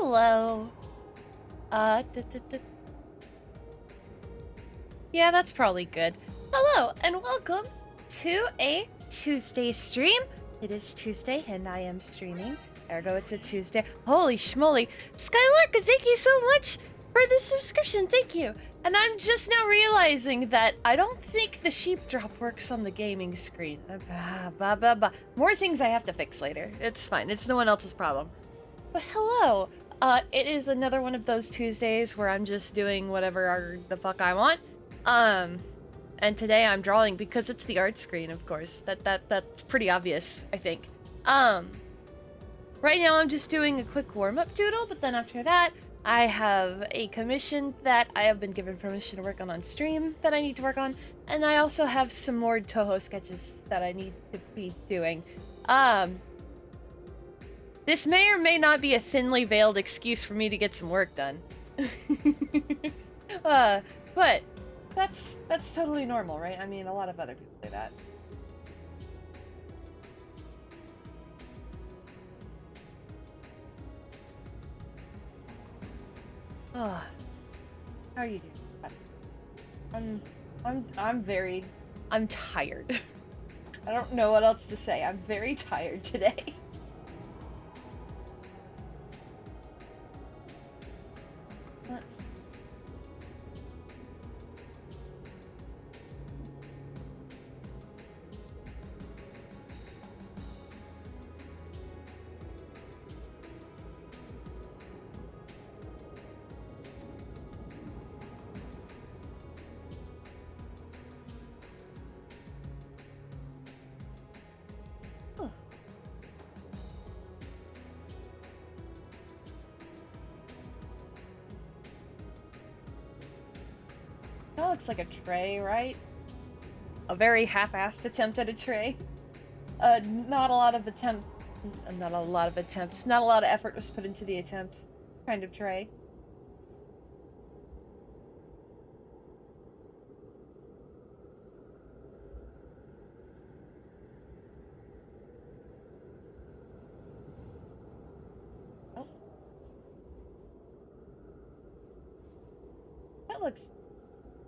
Hello. Uh, d -d -d Yeah, that's probably good. Hello, and welcome to a Tuesday stream. It is Tuesday, and I am streaming. Ergo, it's a Tuesday. Holy schmoly. Skylark, thank you so much for the subscription. Thank you. And I'm just now realizing that I don't think the sheep drop works on the gaming screen. More things I have to fix later. It's fine. It's no one else's problem. But hello. It is another one of those Tuesdays where I'm just doing whatever the fuck I want. And today I'm drawing because it's the art screen, of course. That's pretty obvious, I think. Right now I'm just doing a quick warm-up doodle, but then after that, I have a commission that I have been given permission to work on stream that I need to work on, and I also have some more Toho sketches that I need to be doing. This may or may not be a thinly veiled excuse for me to get some work done. But that's totally normal, right? I mean, a lot of other people do that. Oh, how are you doing? I'm tired. I don't know what else to say. I'm very tired today. Let's see. That looks like a tray, right? A very half-assed attempt at a tray. Not a lot of attempts. Not a lot of effort was put into the attempt. Kind of tray. Oh. That looks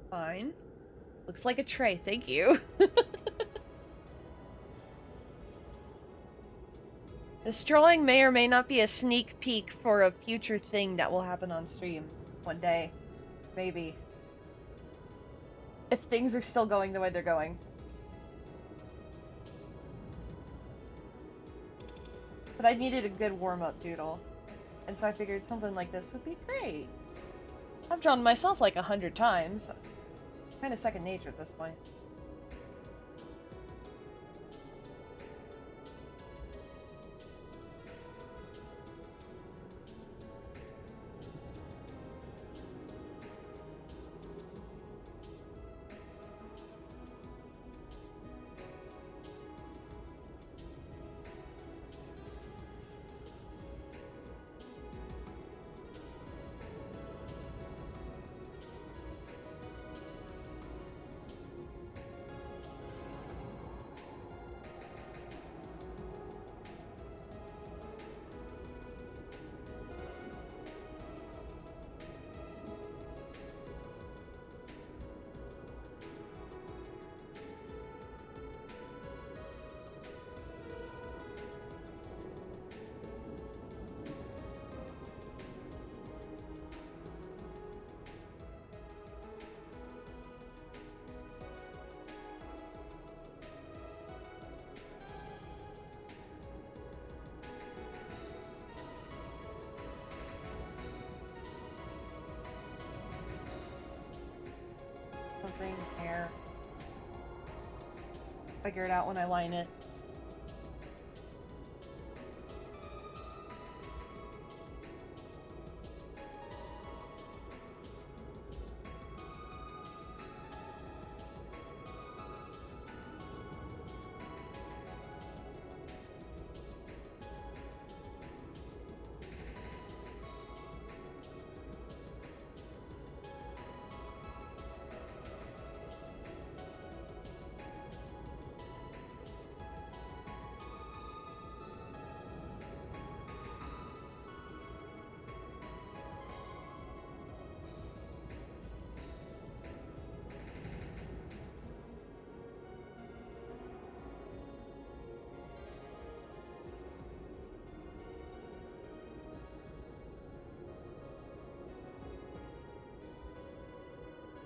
fine. Looks like a tray, thank you. This drawing may or may not be a sneak peek for a future thing that will happen on stream one day. Maybe. If things are still going the way they're going. But I needed a good warm-up doodle. And so I figured something like this would be great. I've drawn myself like 100 times. Kind of second nature at this point. Something here. Figure it out when I line it.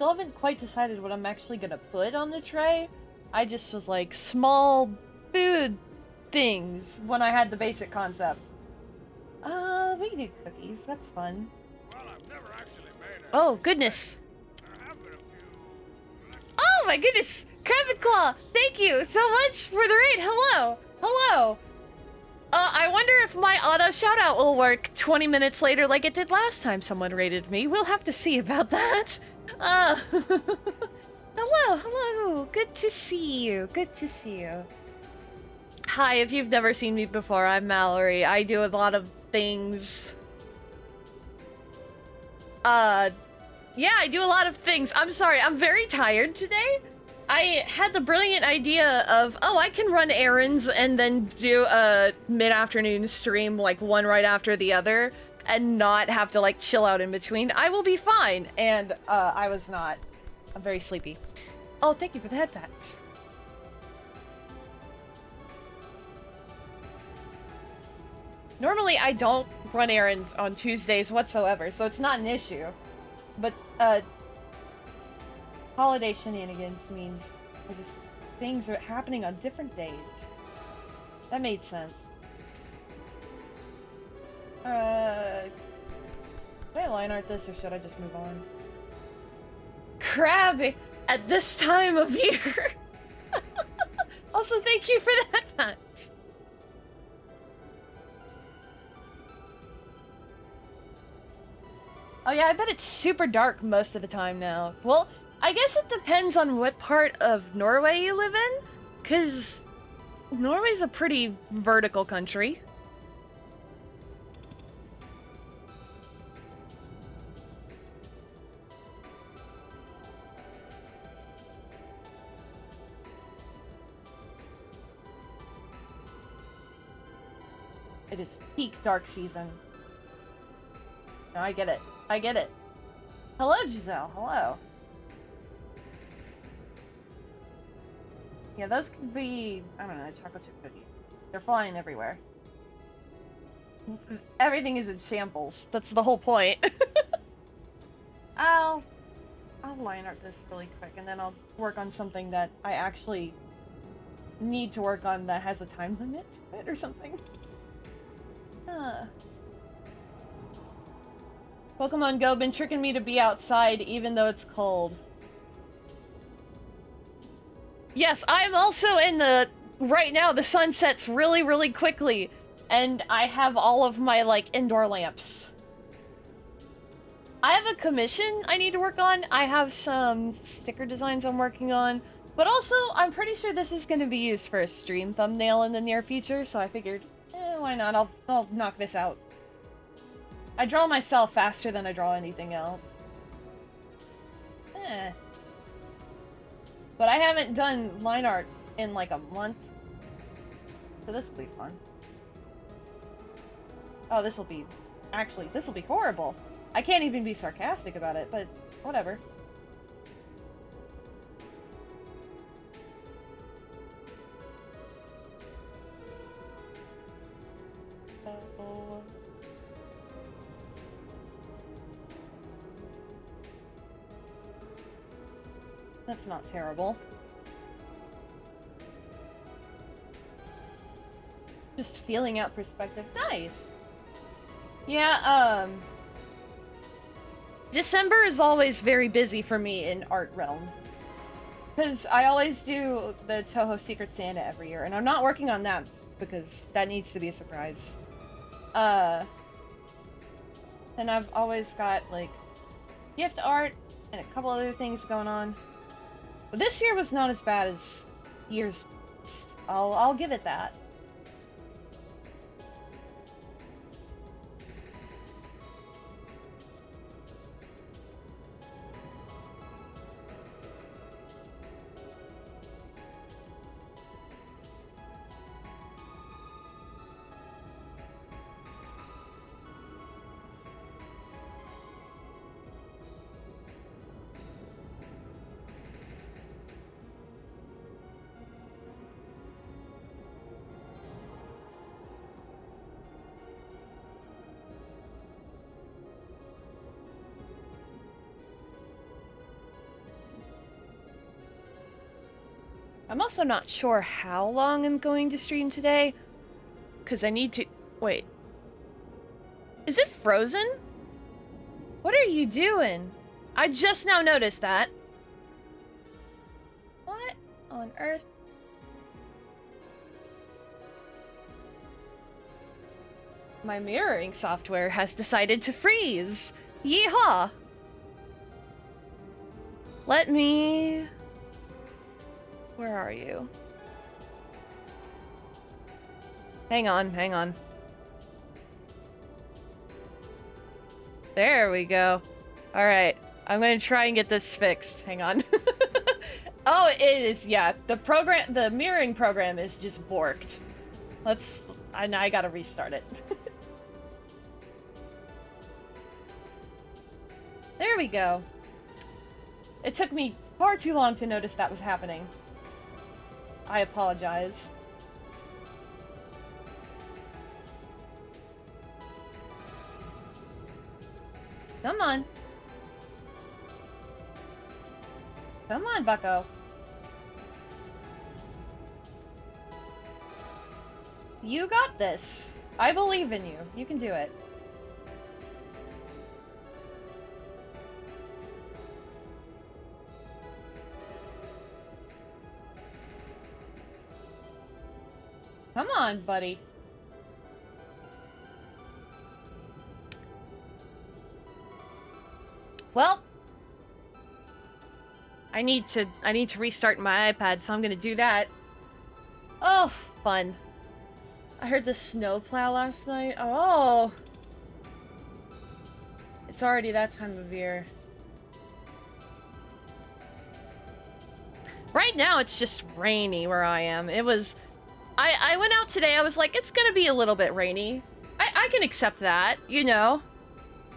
still haven't quite decided what I'm actually gonna put on the tray. I just was like, small food things when I had the basic concept. We can do cookies. That's fun. Well, I've never actually made it. Oh, goodness. There have been a few. Oh my goodness! Crab Claw, thank you so much for the raid. Hello! Hello! I wonder if my auto shoutout will work 20 minutes later like it did last time someone raided me. We'll have to see about that. Hello, hello. Good to see you. Good to see you. Hi, if you've never seen me before, I'm Mallory. I do a lot of things. Yeah, I do a lot of things. I'm sorry, I'm very tired today. I had the brilliant idea of, oh, I can run errands and then do a mid-afternoon stream, like one right after the other, and not have to like chill out in between. I will be fine. And I was not. I'm very sleepy. Oh, thank you for the headpats. Normally I don't run errands on Tuesdays whatsoever, so it's not an issue. But holiday shenanigans means things are happening on different days. That made sense. Should I line art this or should I just move on? Crabby at this time of year. Also, thank you for the headphones. Oh yeah, I bet it's super dark most of the time now. Well, I guess it depends on what part of Norway you live in, because Norway's a pretty vertical country. It is peak dark season. No, I get it. I get it. Hello, Giselle. Hello. Yeah, those could be, I don't know, chocolate chip cookies. They're flying everywhere. Everything is in shambles. That's the whole point. I'll line art this really quick, and then I'll work on something that I actually need to work on that has a time limit to it or something. Pokemon Go been tricking me to be outside even though it's cold. Yes, I'm also in the... Right now, the sun sets really, really quickly. And I have all of my, like, indoor lamps. I have a commission I need to work on. I have some sticker designs I'm working on. But also, I'm pretty sure this is going to be used for a stream thumbnail in the near future. So I figured, why not? I'll knock this out. I draw myself faster than I draw anything else. But I haven't done line art in like a month. So this will be fun. Oh, this will be... Actually, this will be horrible. I can't even be sarcastic about it, but whatever. That's not terrible. Just feeling out perspective. Nice! Yeah, December is always very busy for me in art realm. Because I always do the Toho Secret Santa every year, and I'm not working on that because that needs to be a surprise. And I've always got, like, gift art and a couple other things going on. But this year was not as bad as years. I'll give it that. I'm also not sure how long I'm going to stream today, because I need to... Wait. Is it frozen? What are you doing? I just now noticed that. What on earth? My mirroring software has decided to freeze. Yeehaw! Let me... Where are you? Hang on, hang on. There we go. Alright, I'm gonna try and get this fixed. Hang on. Oh, it is, yeah. The mirroring program is just borked. I gotta restart it. There we go. It took me far too long to notice that was happening. I apologize. Come on. Come on, bucko. You got this. I believe in you. You can do it. Come on, buddy. Well, I need to restart my iPad, so I'm gonna do that. Oh, fun. I heard the snowplow last night. Oh. It's already that time of year. Right now, it's just rainy where I am. It was... I went out today, I was like, it's gonna be a little bit rainy. I can accept that, you know.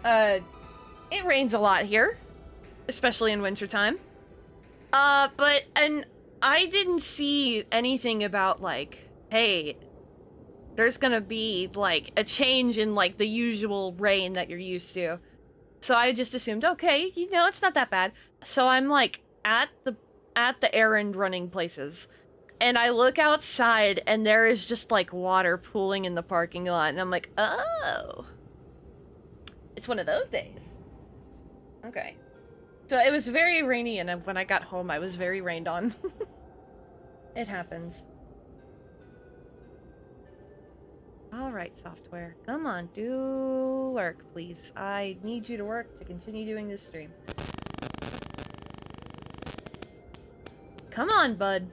It rains a lot here. Especially in wintertime. And I didn't see anything about, like, hey, there's gonna be, like, a change in, like, the usual rain that you're used to. So I just assumed, okay, you know, it's not that bad. So I'm, like, at the errand running places. And I look outside, and there is just, like, water pooling in the parking lot. And I'm like, oh. It's one of those days. Okay. So it was very rainy, and when I got home, I was very rained on. It happens. Alright, software. Come on, do work, please. I need you to work to continue doing this stream. Come on, bud.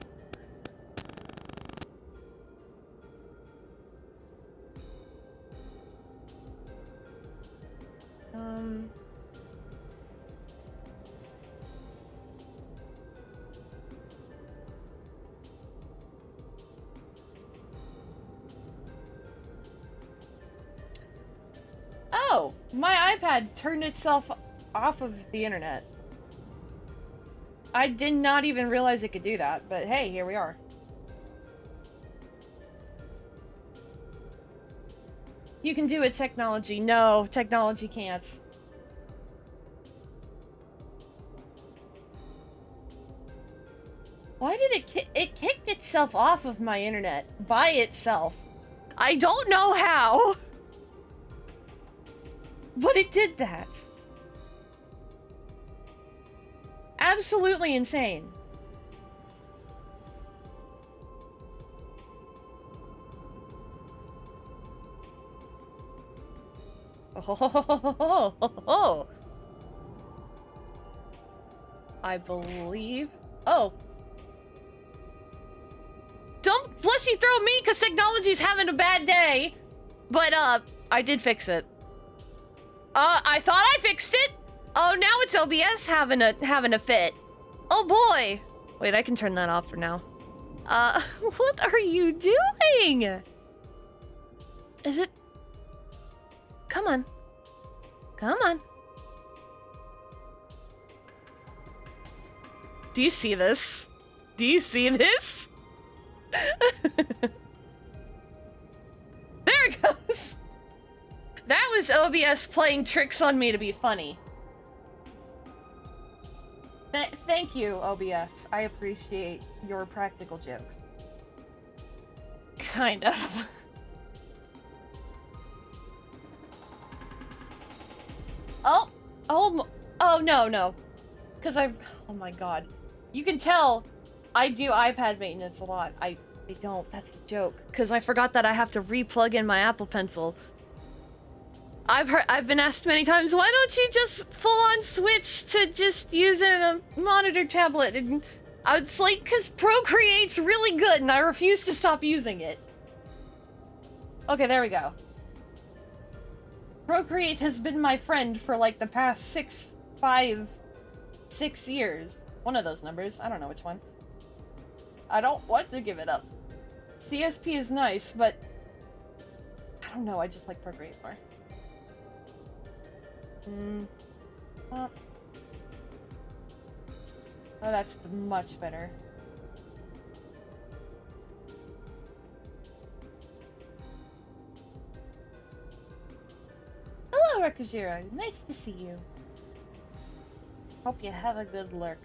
Oh, my iPad turned itself off of the internet. I did not even realize it could do that, but hey, here we are. You can do it, technology. No, technology can't. Why did it kicked itself off of my internet by itself? I don't know how. But it did that. Absolutely insane. Oh. I believe. Oh. Don't fleshy throw me because technology's having a bad day. But I did fix it. I thought I fixed it. Oh, now it's OBS having a fit. Oh boy. Wait, I can turn that off for now. What are you doing? Is it? Come on. Come on. Do you see this? Do you see this? There it goes. That was OBS playing tricks on me to be funny. Thank you, OBS. I appreciate your practical jokes. Kind of. Oh! Oh, no. Because oh my god. You can tell I do iPad maintenance a lot. I don't. That's the joke. Because I forgot that I have to re-plug in my Apple Pencil. I've been asked many times, why don't you just full-on switch to just using a monitor tablet? And it's like, because Procreate's really good, and I refuse to stop using it. Okay, there we go. Procreate has been my friend for like the past 6 years. One of those numbers. I don't know which one. I don't want to give it up. CSP is nice, but I don't know, I just like Procreate more. Oh, that's much better. Hello, Rekujiro. Nice to see you. Hope you have a good lurk.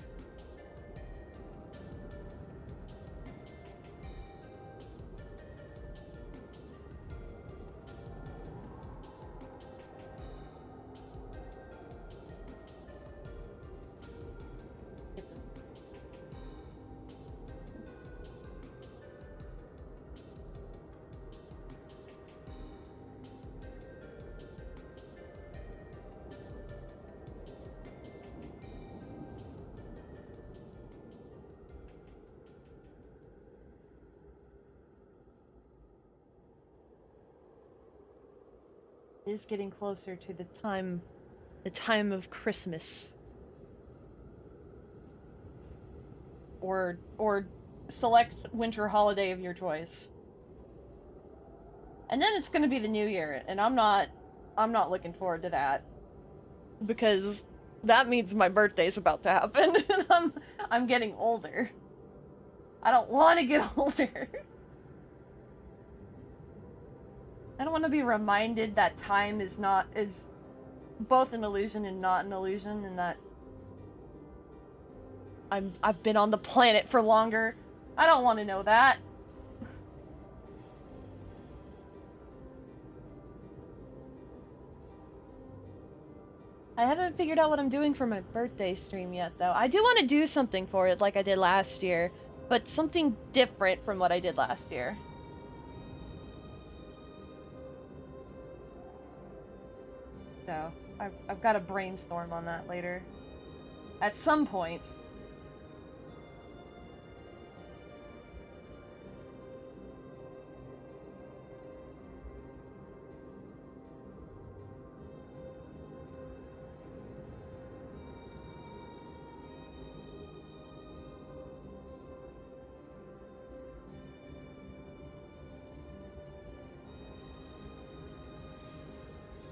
It is getting closer to the time of Christmas. Or select winter holiday of your choice. And then it's gonna be the new year, and I'm not looking forward to that. Because that means my birthday's about to happen, and I'm getting older. I don't want to get older. I don't want to be reminded that time is both an illusion and not an illusion, and that I've been on the planet for longer. I don't want to know that. I haven't figured out what I'm doing for my birthday stream yet, though. I do want to do something for it like I did last year, but something different from what I did last year. So, I've got to brainstorm on that later. At some point.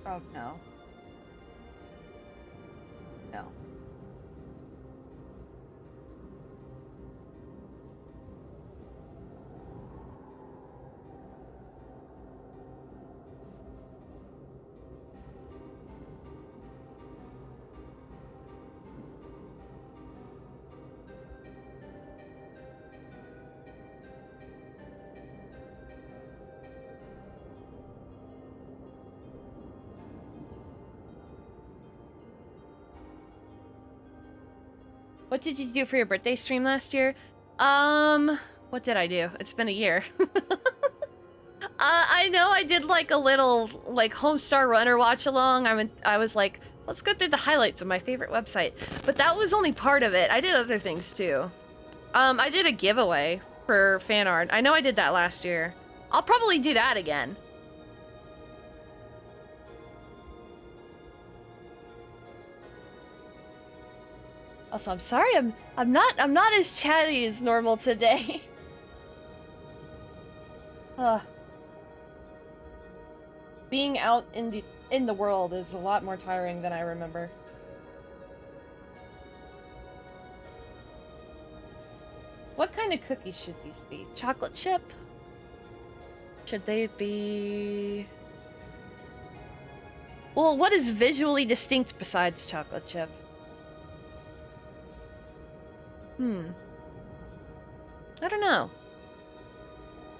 Oh, no. No. What did you do for your birthday stream last year? What did I do? It's been a year. I know I did like a little like Homestar Runner watch along. I was like, let's go through the highlights of my favorite website. But that was only part of it. I did other things too. I did a giveaway for fan art. I know I did that last year. I'll probably do that again. Also, I'm sorry, I'm not as chatty as normal today. Being out in the world is a lot more tiring than I remember. What kind of cookies should these be? Chocolate chip? Should they be... Well, what is visually distinct besides chocolate chip? I don't know.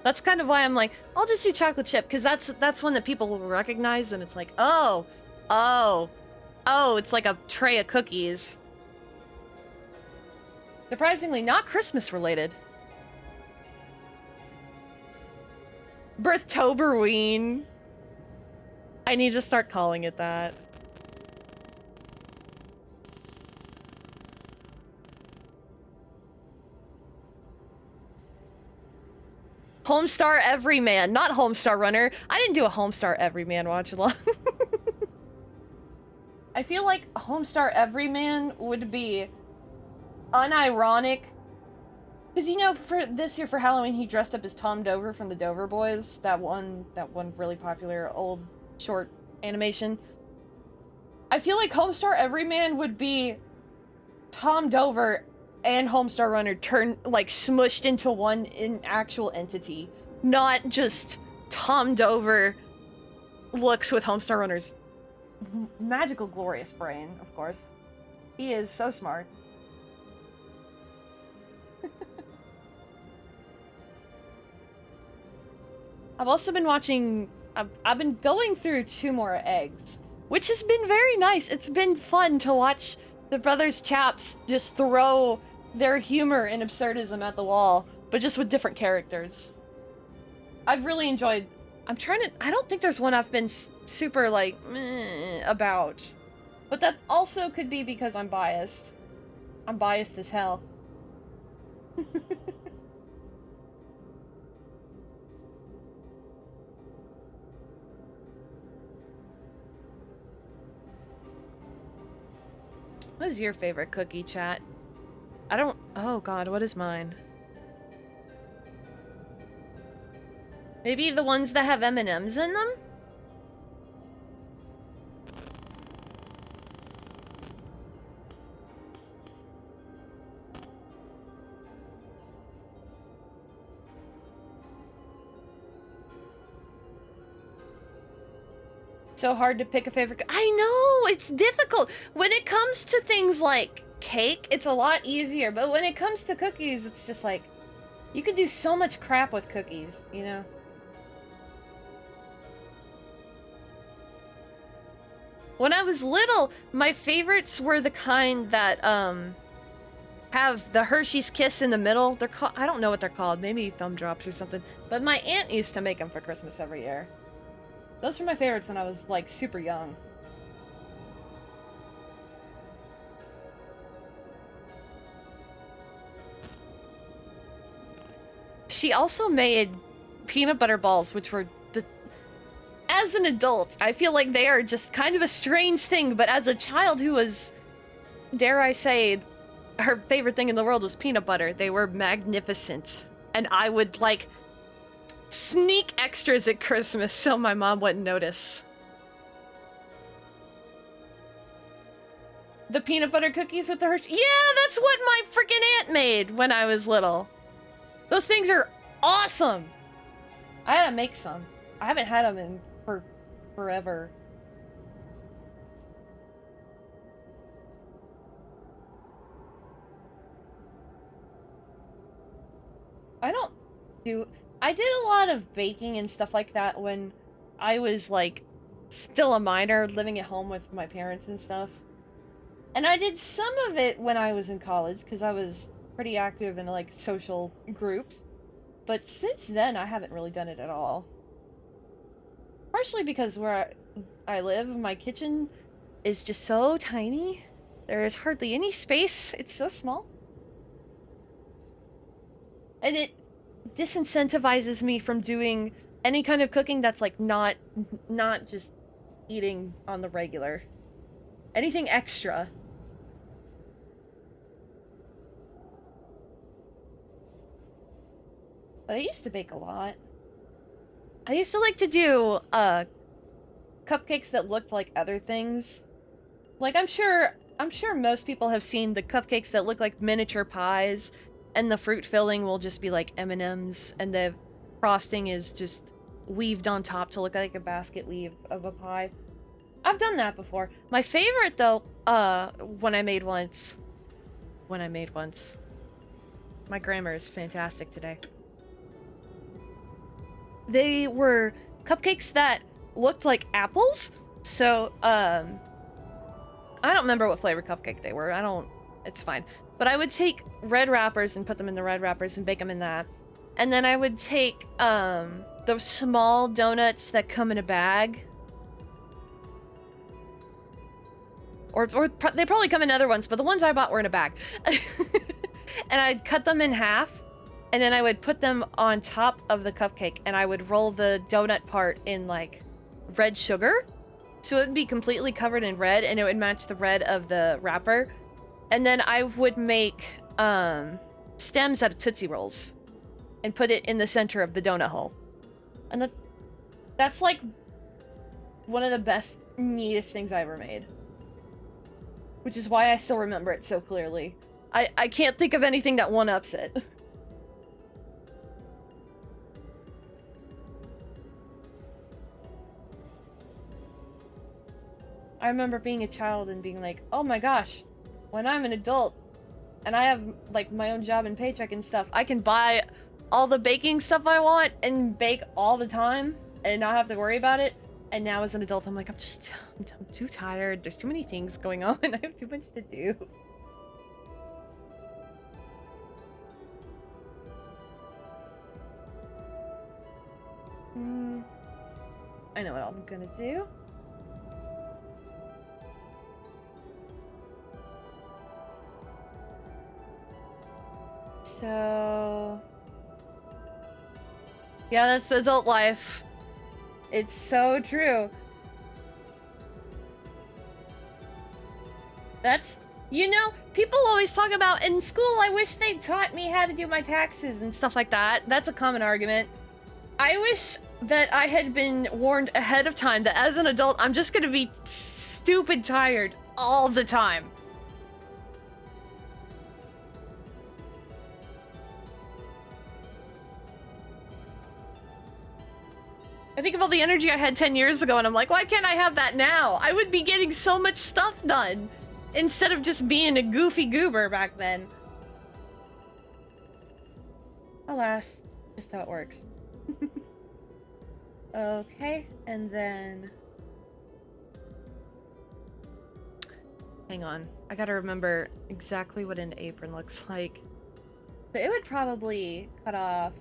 That's kind of why I'm like, I'll just do chocolate chip, because that's one that people will recognize, and it's like, oh, it's like a tray of cookies. Surprisingly, not Christmas related. Birthtoberween. I need to start calling it that. Homestar Everyman, not Homestar Runner. I didn't do a Homestar Everyman watch along. I feel like Homestar Everyman would be unironic. Because, you know, for this year for Halloween, he dressed up as Tom Dover from the Dover Boys. That one really popular old short animation. I feel like Homestar Everyman would be Tom Dover and Homestar Runner smushed into one actual entity. Not just Tom Dover looks with Homestar Runner's magical, glorious brain, of course. He is so smart. I've also been watching... I've been going through 2 more eggs, which has been very nice. It's been fun to watch the Brothers Chaps just throw their humor and absurdism at the wall, but just with different characters. I've really enjoyed... I don't think there's one I've been super, like, meh about. But that also could be because I'm biased. I'm biased as hell. What is your favorite cookie, chat? Oh god, what is mine? Maybe the ones that have M&Ms in them? So hard to pick a favorite. I know, it's difficult. When it comes to things like cake, it's a lot easier. But when it comes to cookies, it's just like, you can do so much crap with cookies, you know? When I was little, my favorites were the kind that, have the Hershey's Kiss in the middle. They're called, I don't know what they're called, maybe Thumb Drops or something. But my aunt used to make them for Christmas every year. Those were my favorites when I was, like, super young. She also made peanut butter balls, which were as an adult, I feel like they are just kind of a strange thing, but as a child who was, dare I say, her favorite thing in the world was peanut butter, they were magnificent. And I would, like, sneak extras at Christmas so my mom wouldn't notice. The peanut butter cookies with the Hershey. Yeah, that's what my freaking aunt made when I was little. Those things are awesome. I had to make some. I haven't had them in forever. I did a lot of baking and stuff like that when I was, like, still a minor, living at home with my parents and stuff. And I did some of it when I was in college, because I was pretty active in, like, social groups. But since then, I haven't really done it at all. Partially because where I live, my kitchen is just so tiny. There is hardly any space. It's so small. And it disincentivizes me from doing any kind of cooking that's, like, not just eating on the regular. Anything extra. But I used to bake a lot. I used to like to do, cupcakes that looked like other things. Like, I'm sure most people have seen the cupcakes that look like miniature pies, and the fruit filling will just be like M&Ms, and the frosting is just weaved on top to look like a basket weave of a pie. I've done that before. My favorite, though, when I made once, My grammar is fantastic today. They were cupcakes that looked like apples. So, I don't remember what flavor cupcake they were. It's fine. But I would take red wrappers and put them in the red wrappers and bake them in that. And then I would take, those small donuts that come in a bag. Or they probably come in other ones, but the ones I bought were in a bag. And I'd cut them in half, and then I would put them on top of the cupcake, and I would roll the donut part in, like, red sugar. So it would be completely covered in red, and it would match the red of the wrapper. And then I would make, stems out of Tootsie Rolls, and put it in the center of the donut hole. And that's, like, one of the best, neatest things I ever made. Which is why I still remember it so clearly. I can't think of anything that one-ups it. I remember being a child and being like, oh my gosh, when I'm an adult and I have, like, my own job and paycheck and stuff, I can buy all the baking stuff I want and bake all the time and not have to worry about it. And now as an adult, I'm like, I'm too tired. There's too many things going on. I have too much to do. I know what I'm gonna do. So... yeah, that's the adult life. It's so true. That's... you know, people always talk about, in school, I wish they taught me how to do my taxes and stuff like that. That's a common argument. I wish that I had been warned ahead of time that as an adult, I'm just gonna be stupid tired all the time. I think of all the energy I had 10 years ago, and I'm like, why can't I have that now? I would be getting so much stuff done, instead of just being a goofy goober back then. Alas, just how it works. Okay, and then... hang on. I gotta remember exactly what an apron looks like. So it would probably cut off,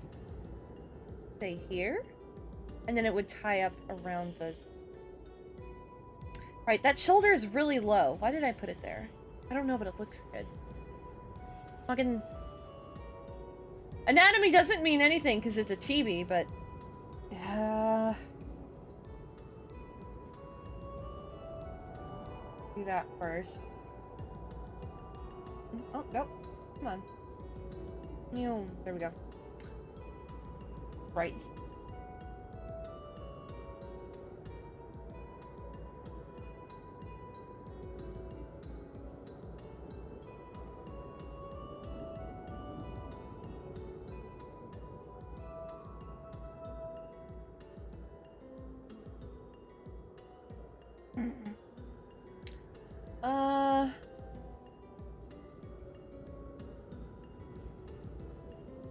say, here? And then it would tie up around the... right, that shoulder is really low. Why did I put it there? I don't know, but it looks good. Fucking... anatomy doesn't mean anything because it's a chibi, but... do that first. Oh, nope. Come on. There we go. Right.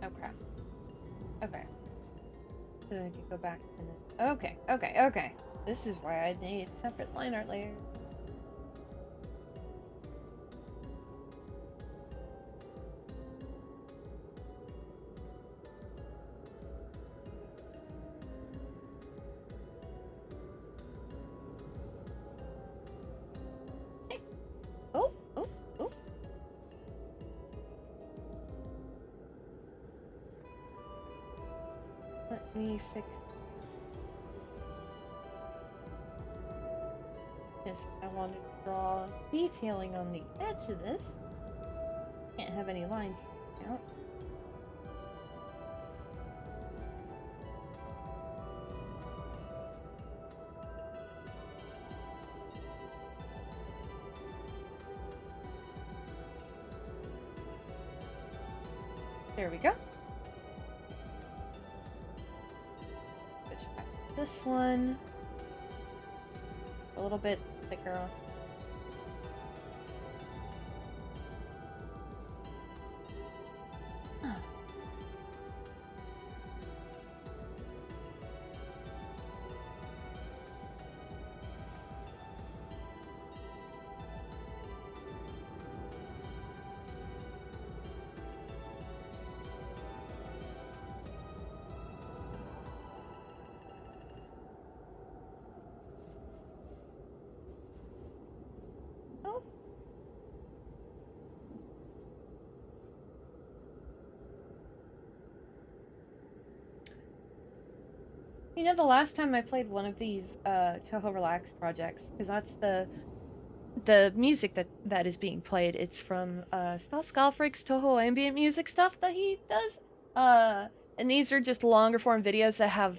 Okay. Okay. So I can go back and then... okay. This is why I need separate line art layers. Okay. Oh. Let me fix this. I want to draw detailing on the edge of this. Can't have any lines out. There we go. Switch back to this one. A little bit thicker. Oh. You know, the last time I played one of these Toho Relax projects, because that's the music that is being played, it's from Stas Skalfric's Toho ambient music stuff that he does. And these are just longer form videos that have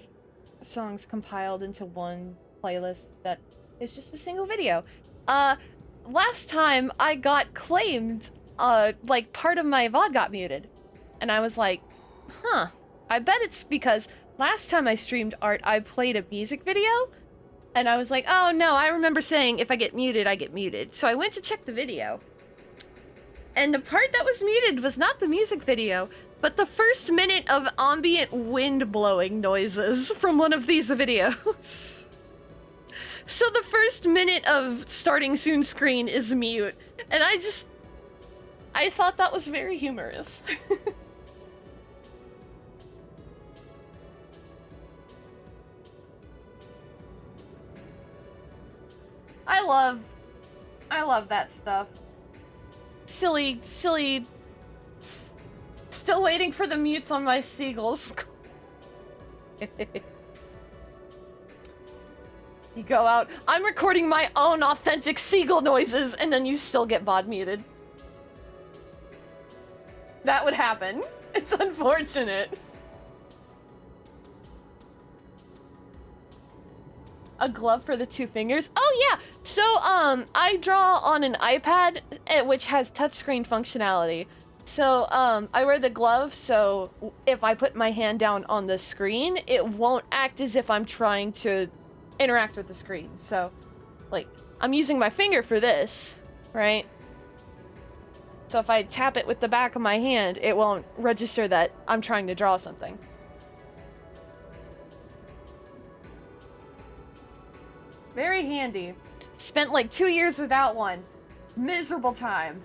songs compiled into one playlist that is just a single video. Last time I got claimed, like part of my VOD got muted. And I was like, huh, I bet it's because last time I streamed art, I played a music video. And I was like, oh no, I remember saying if I get muted, I get muted. So I went to check the video. And the part that was muted was not the music video, but the first minute of ambient wind blowing noises from one of these videos. So the first minute of starting soon screen is mute. And I thought that was very humorous. I love that stuff. Silly. Still waiting for the mutes on my seagulls. You go out, I'm recording my own authentic seagull noises, and then you still get VOD muted. That would happen. It's unfortunate. A glove for the 2 fingers? Oh yeah! So, I draw on an iPad, which has touchscreen functionality. So, I wear the glove, so if I put my hand down on the screen, it won't act as if I'm trying to interact with the screen. So, like, I'm using my finger for this, right? So if I tap it with the back of my hand, it won't register that I'm trying to draw something. Very handy. Spent like 2 years without one. Miserable time.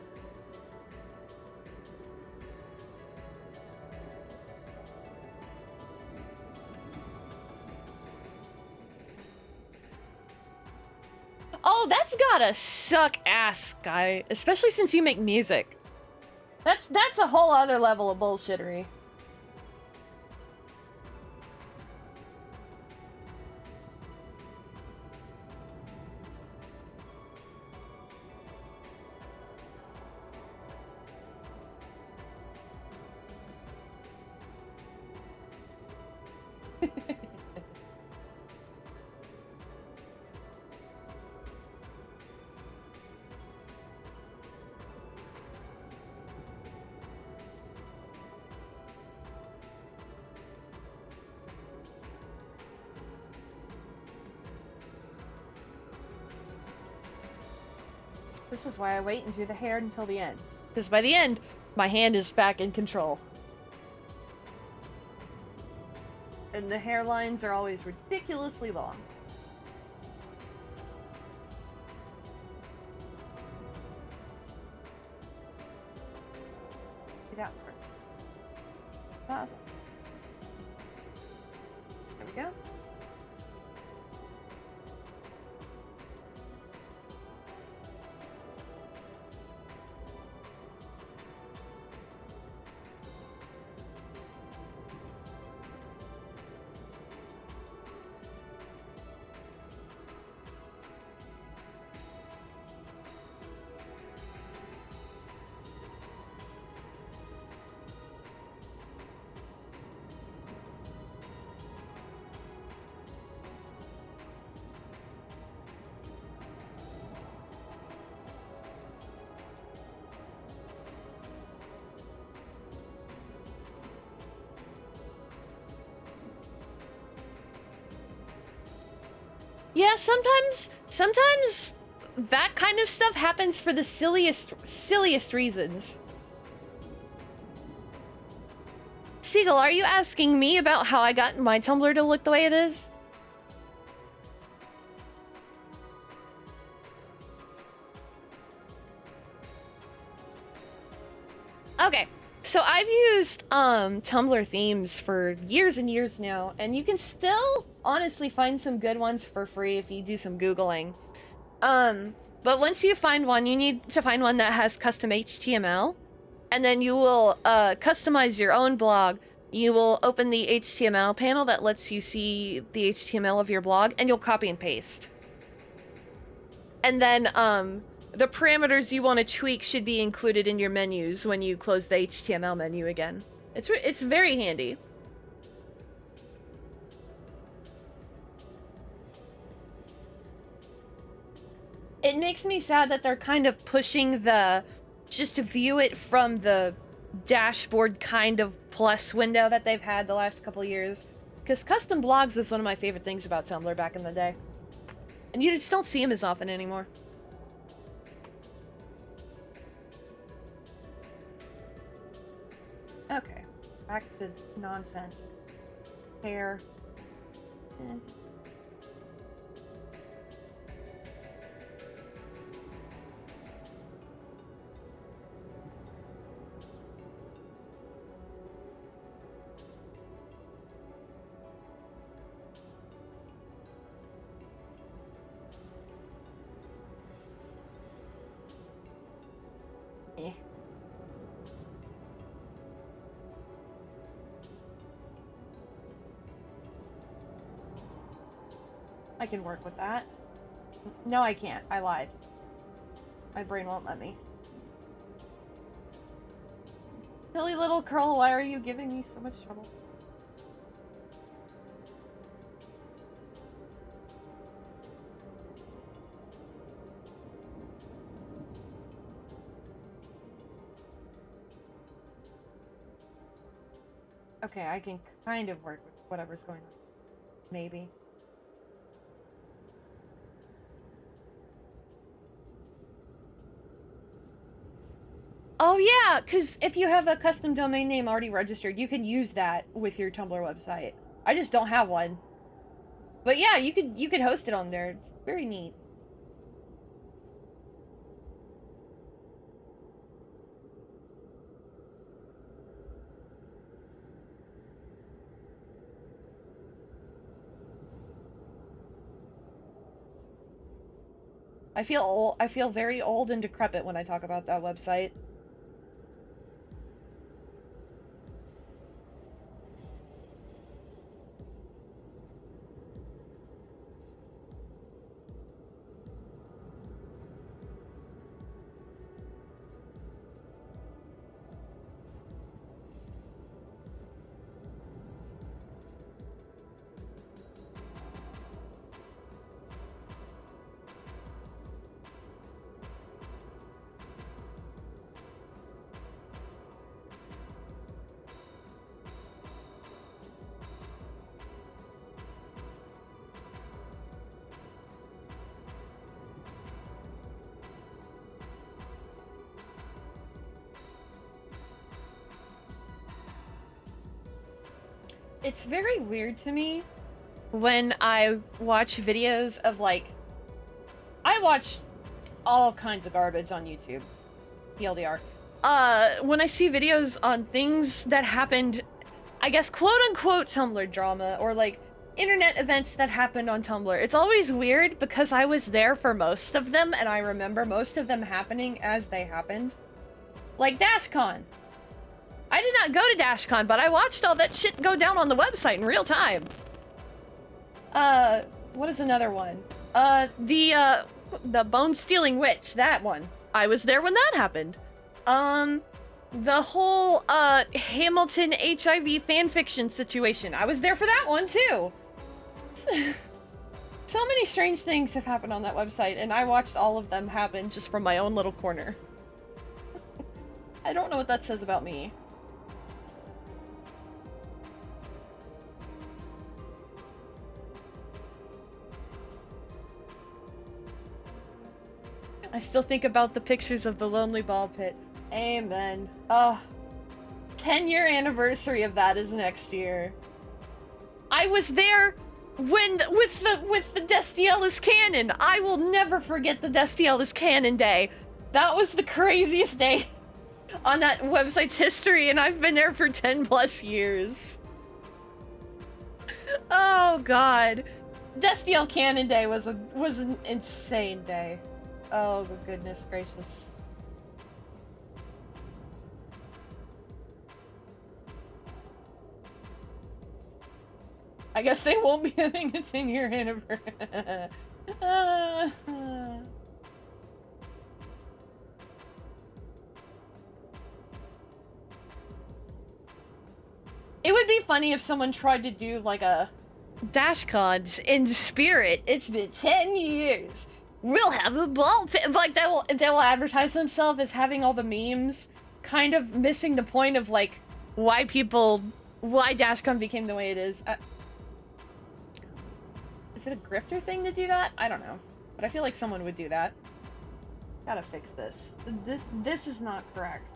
Oh, that's gotta suck ass, guy. Especially since you make music. That's a whole other level of bullshittery. This is why I wait and do the hair until the end. Because by the end, my hand is back in control. And the hairlines are always ridiculously long. Get out for it. There we go. Yeah, sometimes that kind of stuff happens for the silliest reasons. Seagull, are you asking me about how I got my Tumblr to look the way it is? Okay, so I've used Tumblr themes for years and years now, and you can still honestly find some good ones for free if you do some Googling. But once you find one, you need to find one that has custom HTML, and then you will customize your own blog you will open the HTML panel that lets you see the HTML of your blog, and you'll copy and paste. And then the parameters you want to tweak should be included in your menus when you close the HTML menu again. It's very handy. It makes me sad that they're kind of pushing the just to view it from the dashboard kind of plus window that they've had the last couple years. Because custom blogs was one of my favorite things about Tumblr back in the day. And you just don't see them as often anymore. Okay, back to nonsense. Hair. I can work with that. No, I can't. I lied. My brain won't let me. Silly little curl, why are you giving me so much trouble? Okay, I can kind of work with whatever's going on. Maybe. Oh yeah, because if you have a custom domain name already registered, you can use that with your Tumblr website. I just don't have one. But yeah, you could host it on there. It's very neat. I feel very old and decrepit when I talk about that website. It's very weird to me when I watch videos of, like, I watch all kinds of garbage on YouTube, TLDR. When I see videos on things that happened, I guess, quote-unquote Tumblr drama, or, like, internet events that happened on Tumblr, it's always weird because I was there for most of them, and I remember most of them happening as they happened. Like DashCon. I did not go to DashCon, but I watched all that shit go down on the website in real time. What is another one? The bone-stealing witch, that one. I was there when that happened. The whole, Hamilton HIV fanfiction situation. I was there for that one, too. So many strange things have happened on that website, and I watched all of them happen just from my own little corner. I don't know what that says about me. I still think about the pictures of the lonely ball pit. Amen. 10-year anniversary of that is next year. I was there when with the Destiellis Canon. I will never forget the Destiellis Canon day. That was the craziest day on that website's history, and I've been there for 10 plus years. Oh god. Destiel Canon Day was an insane day. Oh, goodness gracious. I guess they won't be having a 10-year anniversary. It would be funny if someone tried to do like a DashCons in spirit. It's been 10 years. We'll have a ball pit. Like they will advertise themselves as having all the memes, kind of missing the point of like why DashCon became the way it is. Is it a grifter thing to do that? I don't know, but I feel like someone would do that. Gotta fix this. This is not correct.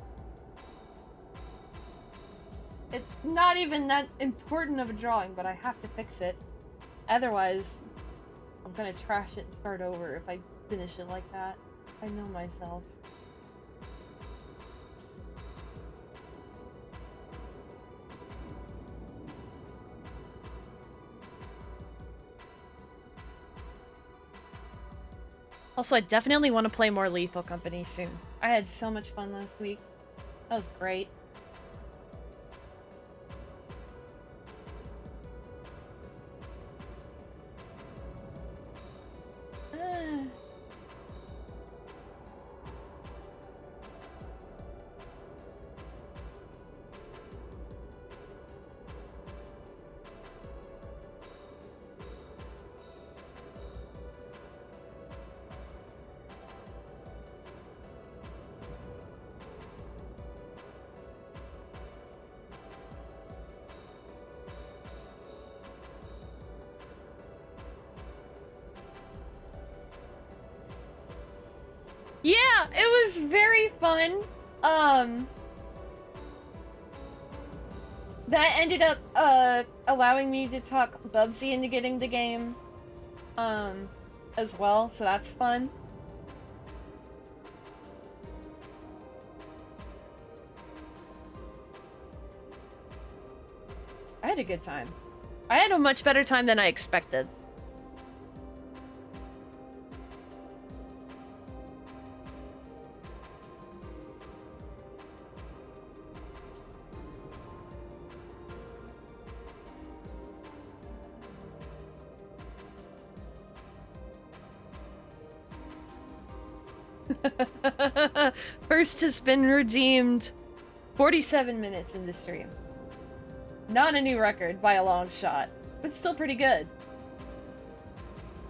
It's not even that important of a drawing, but I have to fix it. Otherwise, I'm gonna trash it and start over if I finish it like that. I know myself. Also, I definitely want to play more Lethal Company soon. I had so much fun last week. That was great. Yeah, it was very fun. That ended up allowing me to talk Bubsy into getting the game as well, so that's fun. I had a good time. I had a much better time than I expected. First has been redeemed. 47 minutes in the stream. Not a new record by a long shot, but still pretty good.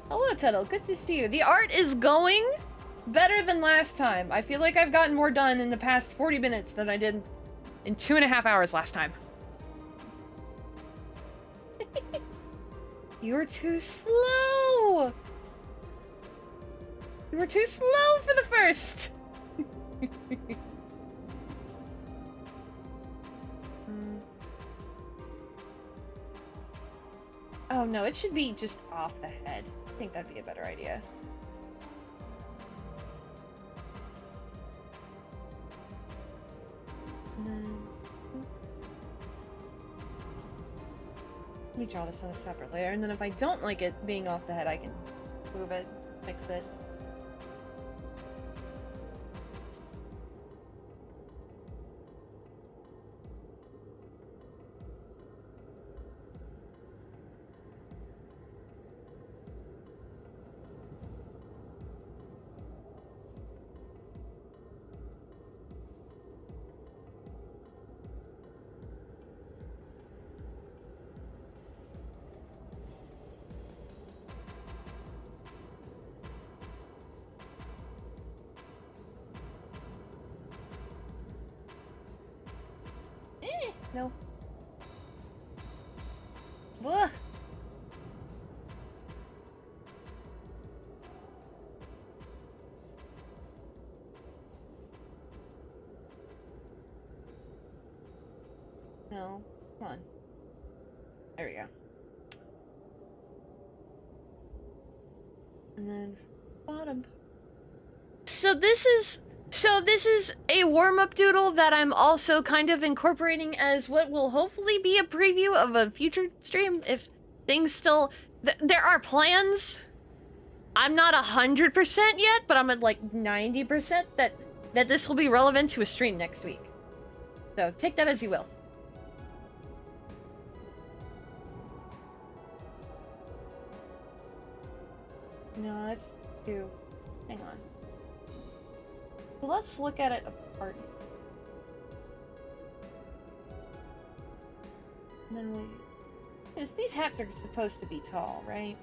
Hello, Tuttle. Good to see you. The art is going better than last time. I feel like I've gotten more done in the past 40 minutes than I did in 2.5 hours last time. You were too slow! You were too slow for the first! Oh no, it should be just off the head. I think that'd be a better idea. Let me draw this on a separate layer, and then if I don't like it being off the head, I can move it, fix it. No. Ugh. No. Come on. There we go. And then bottom. So this is a warm-up doodle that I'm also kind of incorporating as what will hopefully be a preview of a future stream if things still... there are plans. I'm not 100% yet, but I'm at like 90% that this will be relevant to a stream next week. So take that as you will. No, that's 2. Hang on. So let's look at it apart. And then we... Because these hats are supposed to be tall, right?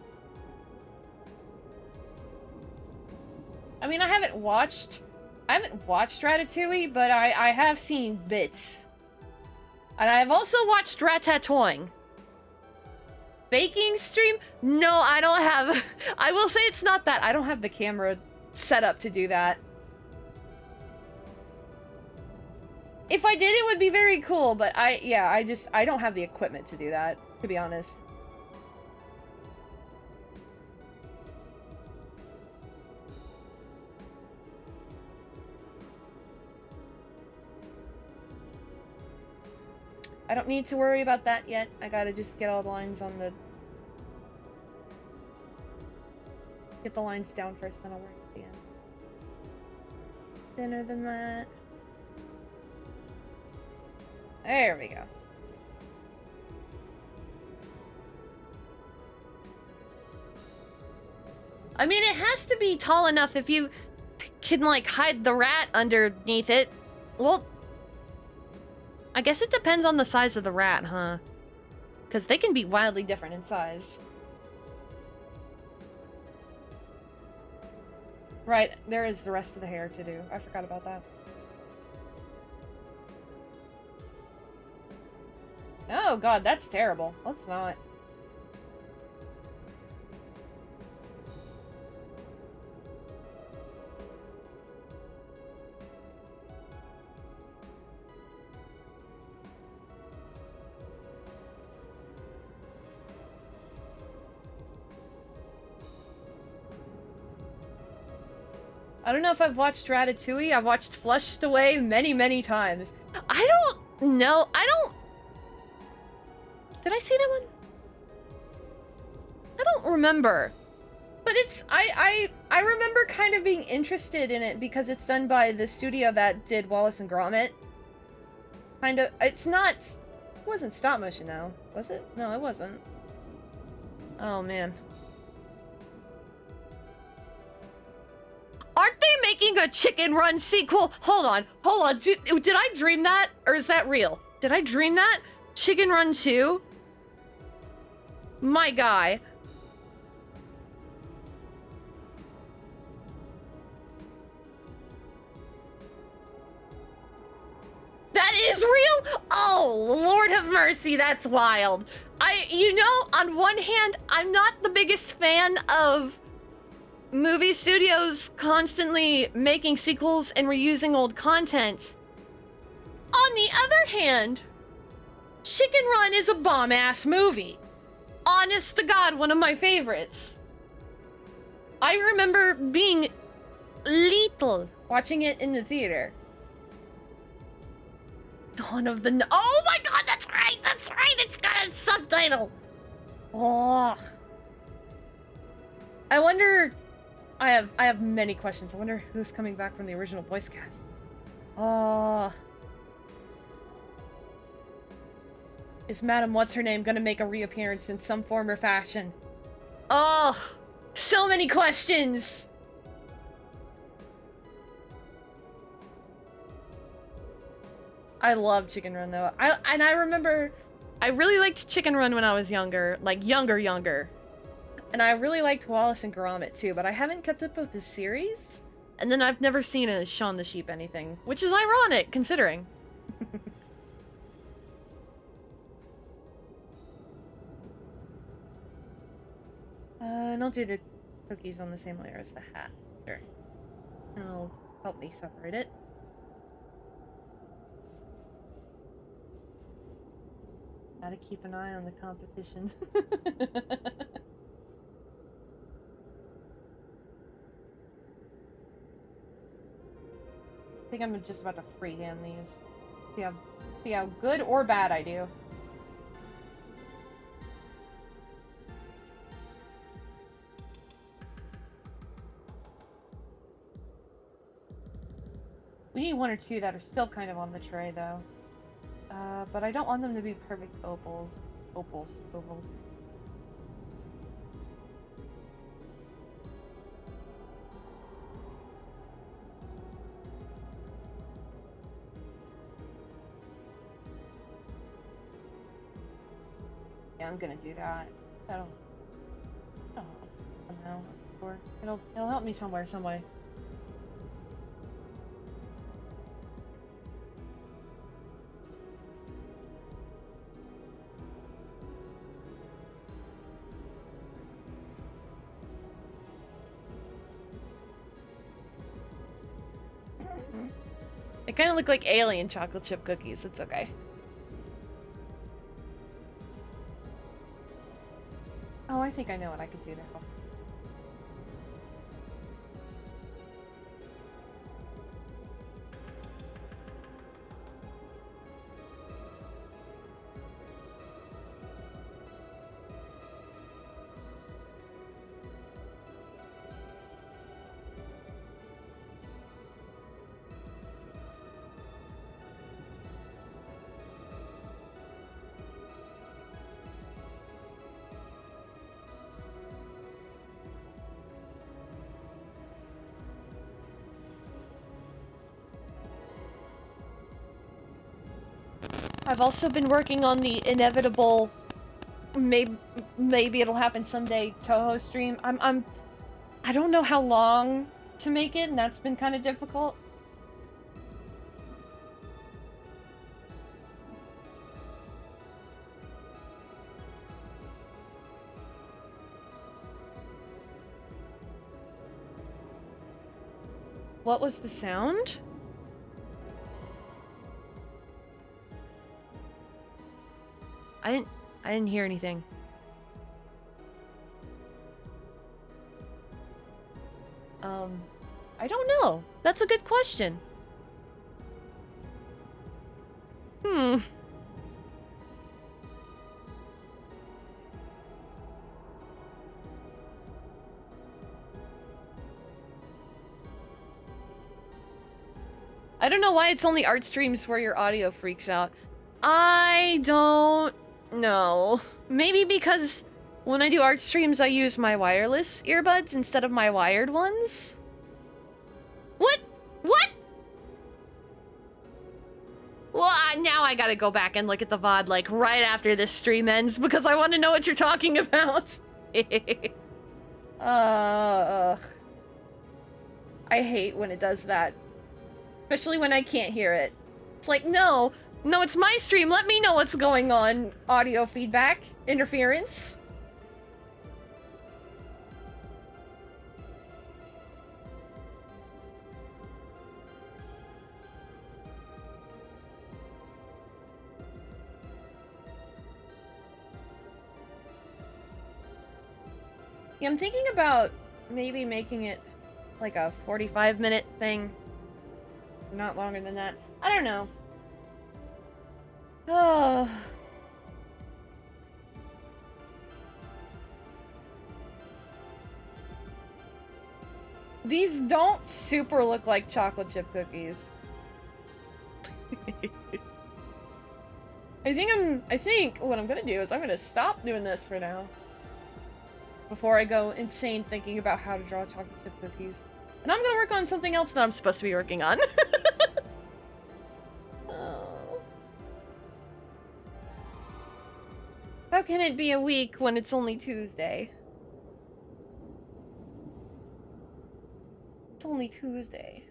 I mean, I haven't watched Ratatouille, but I have seen bits. And I've also watched Ratatouille. Baking stream? No, I don't have... I will say it's not that. I don't have the camera set up to do that. If I did, it would be very cool, but I don't have the equipment to do that, to be honest. I don't need to worry about that yet. I gotta just get all the lines on the... Get the lines down first, then I'll work at the end. Thinner than that. There we go. I mean, it has to be tall enough if you can, like, hide the rat underneath it. Well, I guess it depends on the size of the rat, huh? Because they can be wildly different in size. Right, there is the rest of the hair to do. I forgot about that. Oh god, that's terrible. Let's not. I don't know if I've watched Ratatouille. I've watched Flushed Away many, many times. I don't know. Did I see that one? I don't remember. But it's... I remember kind of being interested in it because it's done by the studio that did Wallace and Gromit. Kind of... It's not... It wasn't stop motion, though. Was it? No, it wasn't. Oh, man. Aren't they making a Chicken Run sequel? Hold on. Did I dream that? Or is that real? Did I dream that? Chicken Run 2? My guy. That is real? Oh, Lord have mercy, that's wild. You know, on one hand, I'm not the biggest fan of movie studios constantly making sequels and reusing old content. On the other hand, Chicken Run is a bomb-ass movie. Honest to God, one of my favorites. I remember being little watching it in the theater. Dawn of the... Oh my god, that's right! It's got a subtitle! Oh. I wonder... I have many questions. I wonder who's coming back from the original voice cast. Oh. Is Madam What's-Her-Name gonna make a reappearance in some form or fashion? Oh, so many questions! I love Chicken Run, though. I remember... I really liked Chicken Run when I was younger. Like, younger. And I really liked Wallace and Gromit, too, but I haven't kept up with the series. And then I've never seen a Shaun the Sheep anything, which is ironic, considering. Don't do the cookies on the same layer as the hat. Sure. It'll help me separate it. Gotta keep an eye on the competition. I think I'm just about to freehand these. See how good or bad I do. We need 1 or 2 that are still kind of on the tray, though. But I don't want them to be perfect opals. Opals. Yeah, I'm gonna do that. That'll, I don't know. Or it'll help me somewhere, some way. They kind of look like alien chocolate chip cookies. It's okay. Oh, I think I know what I could do now. I've also been working on the inevitable, maybe it'll happen someday, Toho stream. I don't know how long to make it, and that's been kind of difficult. What was the sound? I didn't hear anything. I don't know. That's a good question. I don't know why it's only art streams where your audio freaks out. I don't know. Maybe because when I do art streams, I use my wireless earbuds instead of my wired ones. What? What? Well, now I gotta go back and look at the VOD, like, right after this stream ends, because I want to know what you're talking about. I hate when it does that. Especially when I can't hear it. It's like, no, it's my stream. Let me know what's going on. Audio feedback, interference. Yeah, I'm thinking about maybe making it like a 45-minute thing. Not longer than that. I don't know. Oh. These don't super look like chocolate chip cookies. I think what I'm gonna do is I'm gonna stop doing this for now. Before I go insane thinking about how to draw chocolate chip cookies. And I'm gonna work on something else that I'm supposed to be working on. Oh. How can it be a week when it's only Tuesday? It's only Tuesday.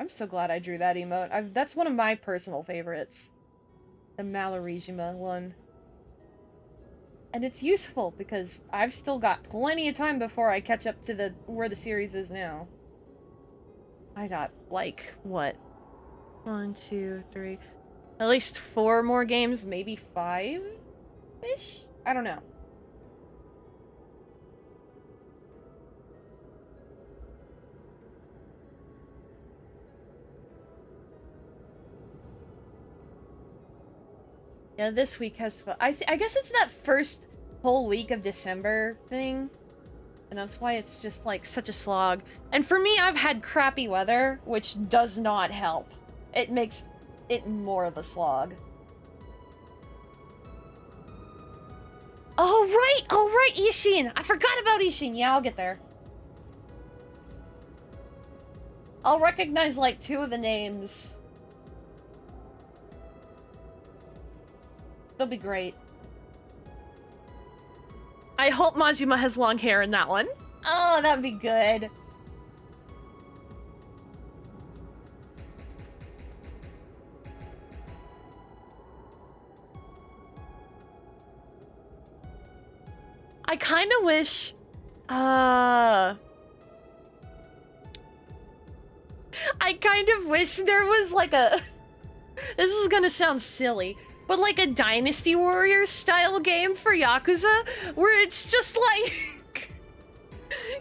I'm so glad I drew that emote. That's one of my personal favorites. The Malarijima one. And it's useful because I've still got plenty of time before I catch up to where the series is now. I got, like, what? 1, 2, 3... At least 4 more games, maybe 5-ish? I don't know. Yeah, this week has fun. I guess it's that first whole week of December thing. And that's why it's just, like, such a slog. And for me, I've had crappy weather, which does not help. It makes it more of a slog. Oh, right, Ishin! I forgot about Ishin! Yeah, I'll get there. I'll recognize like 2 of the names. It'll be great. I hope Majima has long hair in that one. Oh, that'd be good. I kind of wish... I kind of wish there was like a... This is gonna sound silly, but like a Dynasty Warriors style game for Yakuza, where it's just like...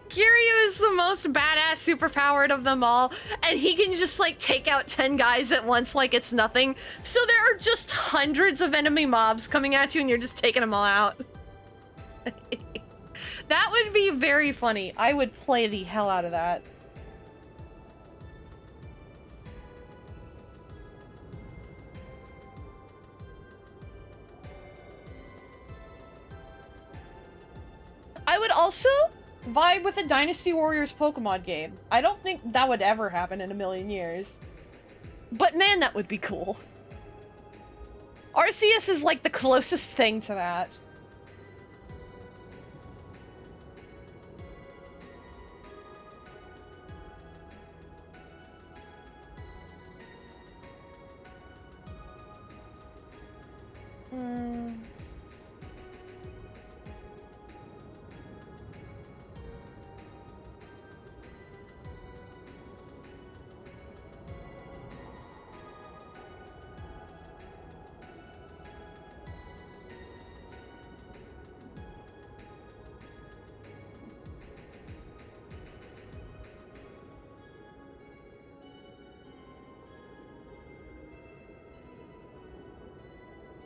Kiryu is the most badass superpowered of them all, and he can just like take out 10 guys at once like it's nothing. So there are just hundreds of enemy mobs coming at you and you're just taking them all out. That would be very funny. I would play the hell out of that. I would also vibe with a Dynasty Warriors Pokemon game. I don't think that would ever happen in a million years. But man, that would be cool. Arceus is like the closest thing to that.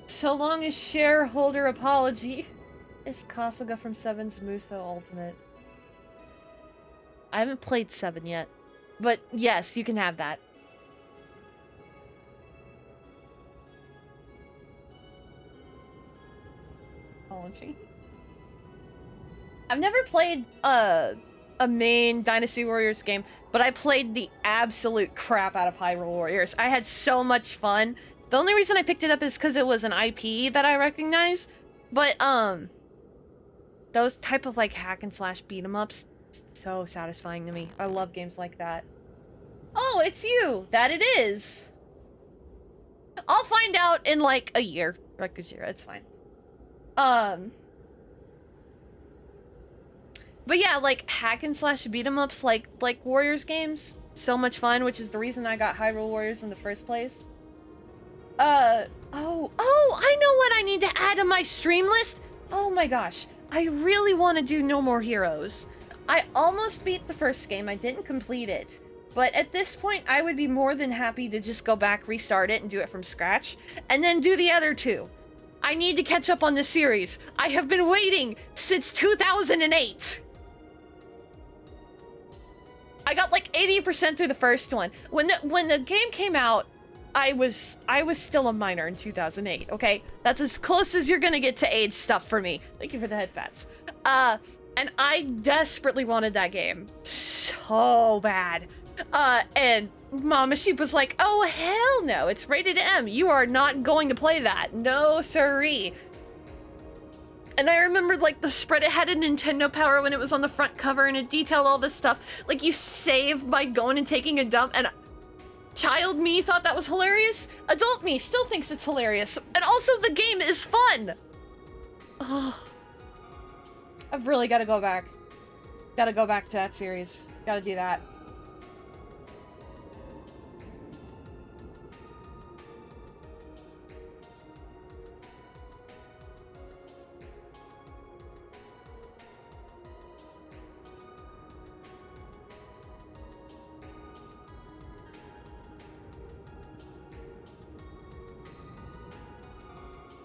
So long as shareholder apology is Kasuga from 7's Muso Ultimate. I haven't played 7 yet, but yes, you can have that. Apology. I've never played a main Dynasty Warriors game, but I played the absolute crap out of Hyrule Warriors. I had so much fun. The only reason I picked it up is because it was an IP that I recognize, but, those type of, like, hack and slash beat 'em ups, so satisfying to me. I love games like that. Oh, it's you! That it is! I'll find out in, like, a year. Rekujira, it's fine. But yeah, like, hack and slash beat 'em ups, like Warriors games, so much fun, which is the reason I got Hyrule Warriors in the first place. Oh, I know what I need to add to my stream list! Oh my gosh, I really want to do No More Heroes. I almost beat the first game, I didn't complete it. But at this point, I would be more than happy to just go back, restart it, and do it from scratch, and then do the other 2. I need to catch up on the series. I have been waiting since 2008! I got like 80% through the first one. When the game came out, I was still a minor in 2008, okay? That's as close as you're gonna get to age stuff for me. Thank you for the head pats. And I desperately wanted that game. So bad. And Mama Sheep was like, oh hell no, it's rated M. You are not going to play that. No siree. And I remembered, like, the spread, it had a Nintendo Power when it was on the front cover, and it detailed all this stuff. Like, you save by going and taking a dump, and child me thought that was hilarious. Adult me still thinks it's hilarious. And also, the game is fun! Oh. I've really gotta go back. Gotta go back to that series. Gotta do that.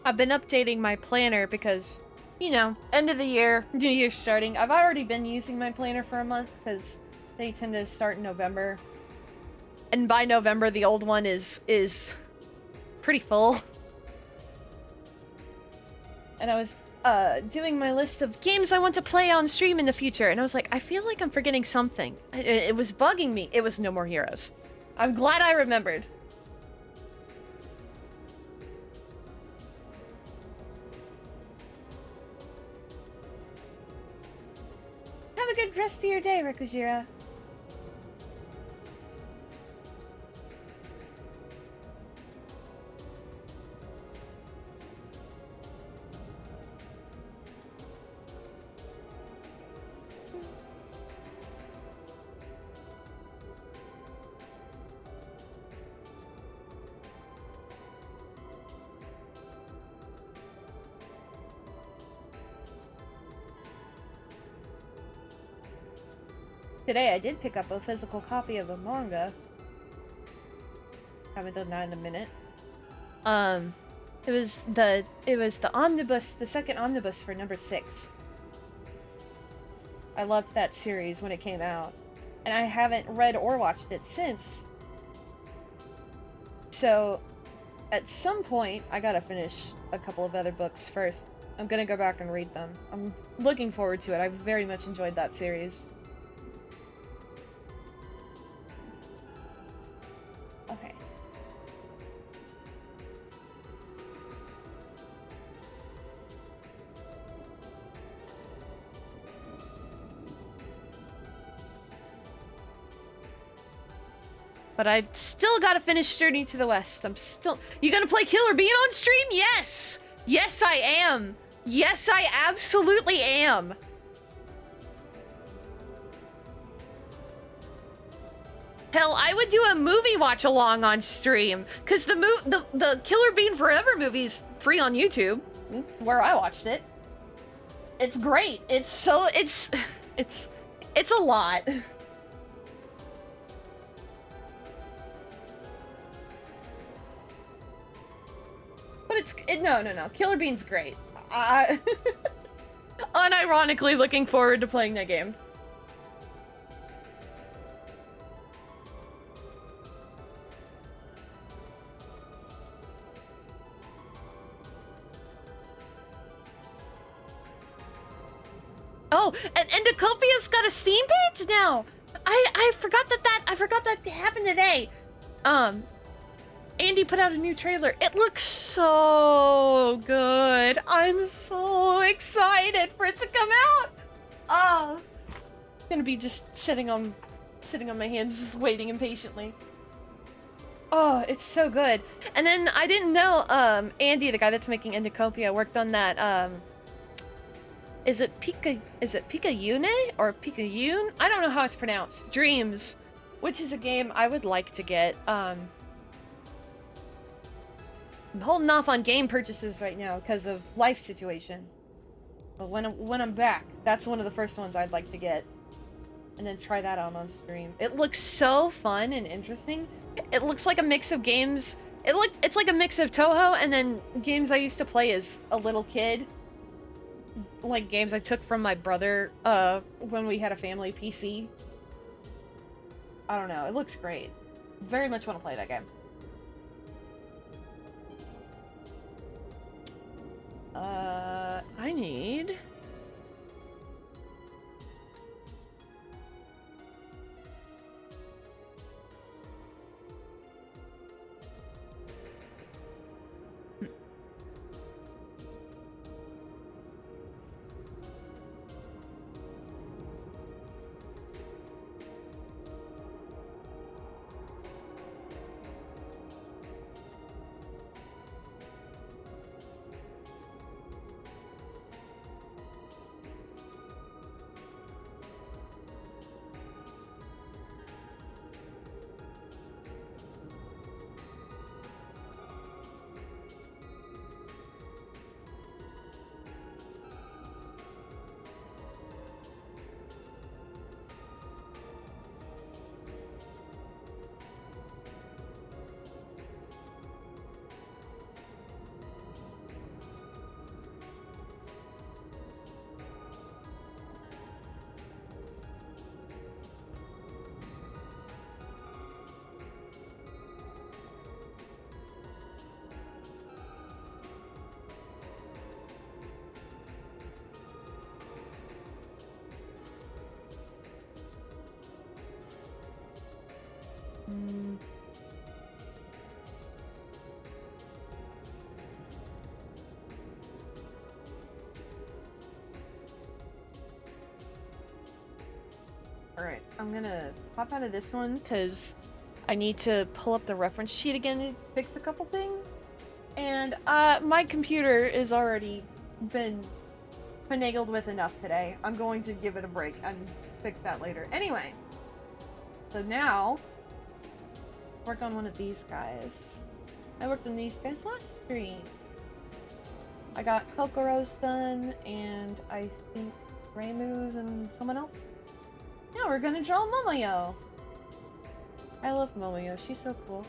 I've been updating my planner because, you know, end of the year, new year starting. I've already been using my planner for a month because they tend to start in November. And by November, the old one is pretty full. And I doing my list of games I want to play on stream in the future, and I was like, I feel like I'm forgetting something. It was bugging me. It was No More Heroes. I'm glad I remembered. Have a good rest of your day, Rikujira. Today I did pick up a physical copy of a manga. Haven't done that in a minute. It was the omnibus, the second omnibus for number 6. I loved that series when it came out, and I haven't read or watched it since. So, at some point, I gotta finish a couple of other books first. I'm gonna go back and read them. I'm looking forward to it. I very much enjoyed that series. Okay. But I still gotta finish Journey to the West. You gonna play Killer Bean on stream? Yes! Yes, I am! Yes, I absolutely am! Hell, I would do a movie watch along on stream, cause the Killer Bean Forever movie's free on YouTube. It's where I watched it. It's great. It's a lot. But no. Killer Bean's great. Unironically looking forward to playing that game. Oh, and Endocopia's got a Steam page now. I forgot that happened today. Andy put out a new trailer. It looks so good. I'm so excited for it to come out. Oh, I'm gonna be just sitting on my hands, just waiting impatiently. Oh, it's so good. And then I didn't know Andy, the guy that's making Endocopia, worked on that is it Pika-Yune or Pika-Yune? I don't know how it's pronounced. Dreams, which is a game I would like to get. I'm holding off on game purchases right now because of life situation. But when I'm back, that's one of the first ones I'd like to get. And then try that out on stream. It looks so fun and interesting. It looks like a mix of games. It's like a mix of Toho and then games I used to play as a little kid. Like games I took from my brother when we had a family PC. I don't know, it looks great. Very much want to play that game. I need... Alright, I'm gonna pop out of this one because I need to pull up the reference sheet again to fix a couple things. And my computer is already been finagled with enough today. I'm going to give it a break and fix that later. Anyway, so now work on one of these guys. I worked on these guys last stream. I got Kokoros done, and I think Raymus and someone else. Now we're gonna draw Momoyo. I love Momoyo. She's so cool.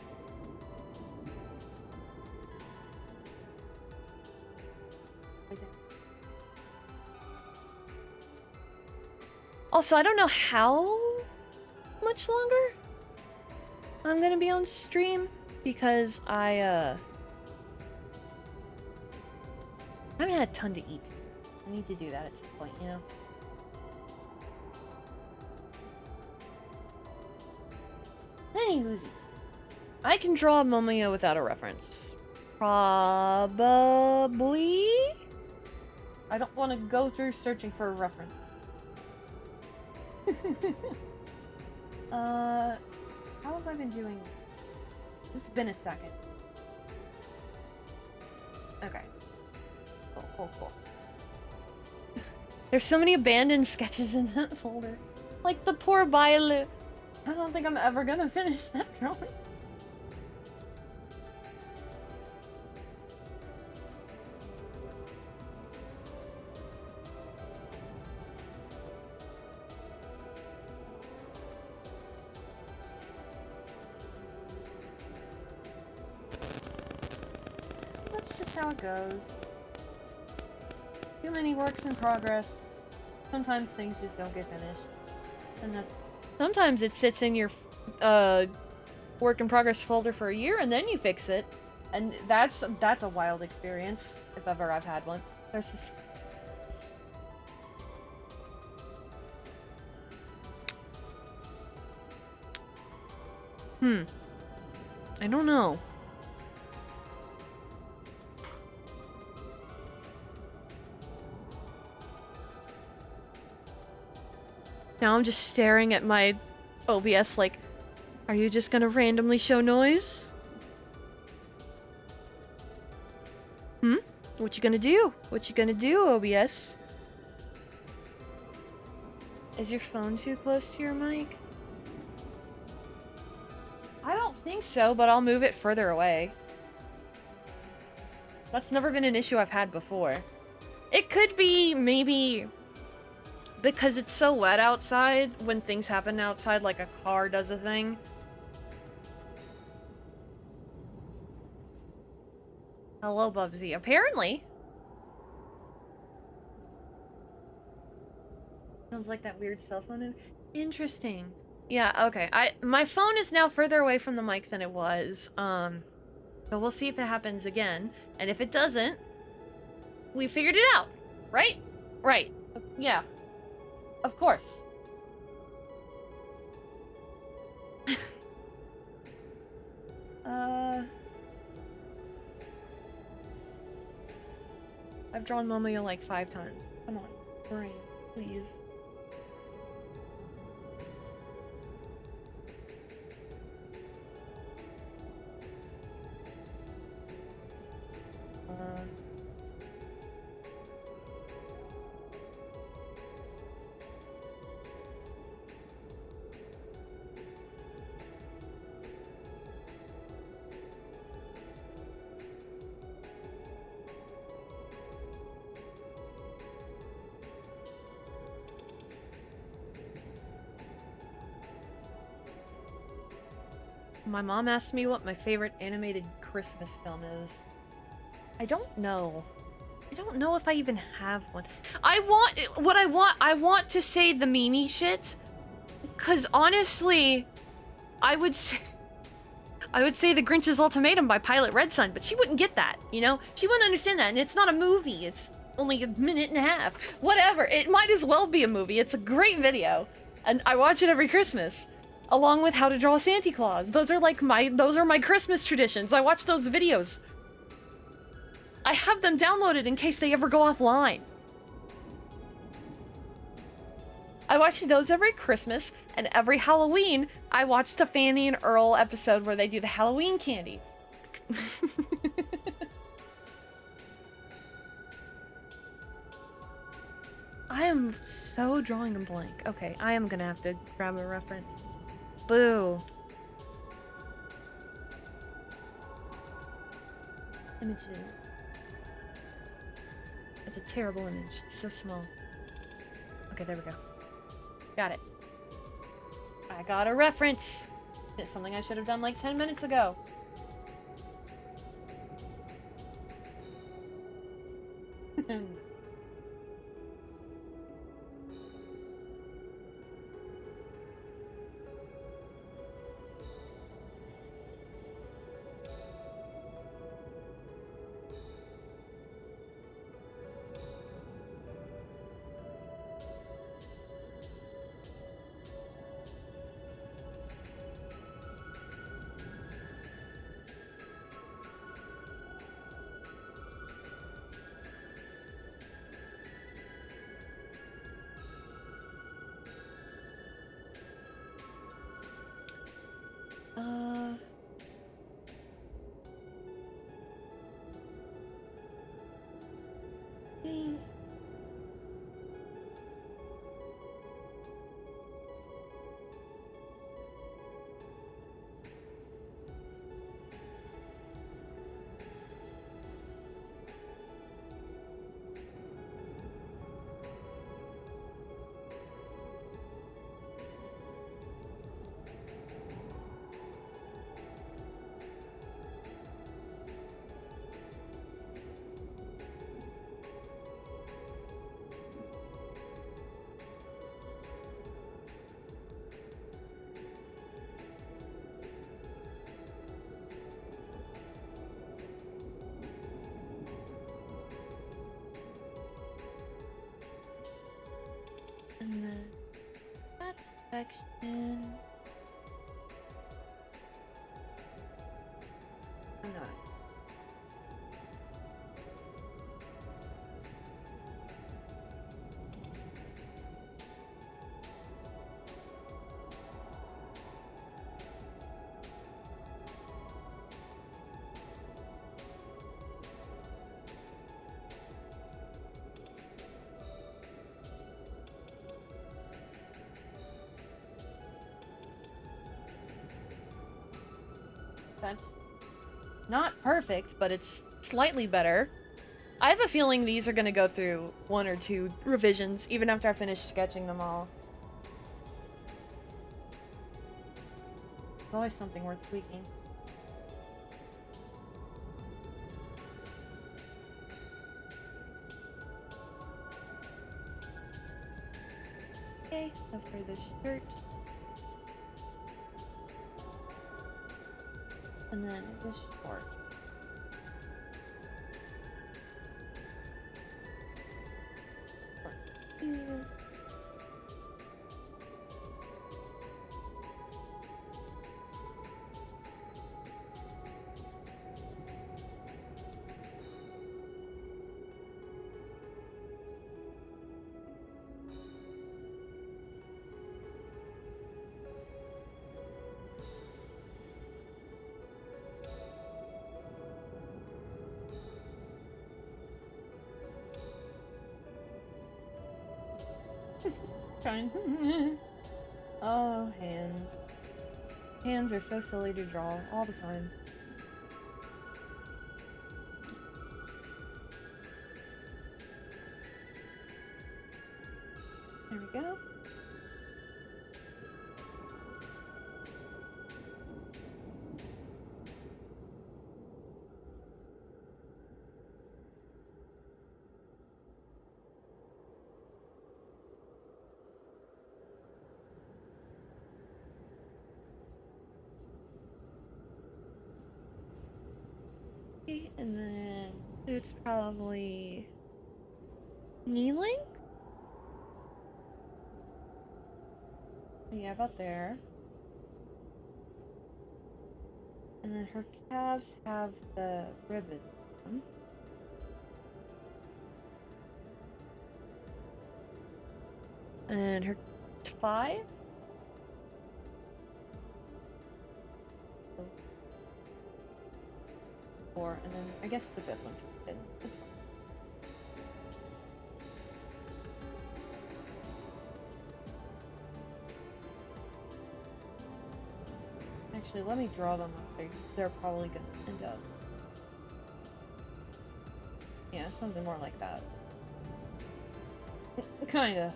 Also, I don't know how much longer I'm gonna be on stream because I haven't had a ton to eat. I need to do that at some point, you know? Any whoosies. I can draw Momoyo without a reference. Probably? I don't want to go through searching for a reference. How have I been doing? It's been a second. Okay. Cool. There's so many abandoned sketches in that folder. Like the poor Bailu. I don't think I'm ever gonna finish that drawing. That's just how it goes. Too many works in progress. Sometimes things just don't get finished. And that's... Sometimes it sits in your work in progress folder for a year and then you fix it. And that's a wild experience, if ever I've had one. There's this... I don't know. Now I'm just staring at my OBS like, are you just gonna randomly show noise? What you gonna do? What you gonna do, OBS? Is your phone too close to your mic? I don't think so, but I'll move it further away. That's never been an issue I've had before. It could be, maybe... because it's so wet outside, when things happen outside, like a car does a thing. Hello, Bubsy. Apparently. Sounds like that weird cell phone. Interesting. Yeah, okay. My phone is now further away from the mic than it was. So we'll see if it happens again. And if it doesn't, we figured it out. Right? Right. Yeah. Of course. I've drawn Momoyo like 5 times. Come on, brain, please. My mom asked me what my favorite animated Christmas film is. I don't know. I don't know if I even have one. I want to say the Mimi shit. Cause honestly, I would say The Grinch's Ultimatum by Pilot Red Sun, but she wouldn't get that, you know? She wouldn't understand that, and it's not a movie. It's only a minute and a half. Whatever. It might as well be a movie. It's a great video. And I watch it every Christmas. Along with How to Draw Santa Claus. Those are my Christmas traditions. I watch those videos. I have them downloaded in case they ever go offline. I watch those every Christmas, and every Halloween, I watch the Fanny and Earl episode where they do the Halloween candy. I am so drawing a blank. Okay, I am gonna have to grab a reference. Boo. Images. It's a terrible image. It's so small. Okay, there we go. Got it. I got a reference. It's something I should have done like 10 minutes ago. Hmm. And then that section. I'm not. That's not perfect, but it's slightly better. I have a feeling these are gonna go through 1 or 2 revisions, even after I finish sketching them all. There's always something worth tweaking. Okay, so for the shirt. And then this short. Here. Trying. Oh, hands. Hands are so silly to draw all the time. There we go. And then it's probably knee length? Yeah, about there. And then her calves have the ribbon on them. And her 5. Four, and then I guess the 5th one. It's fine. Actually, let me draw them up. They're probably gonna end up. Yeah, something more like that. Kinda.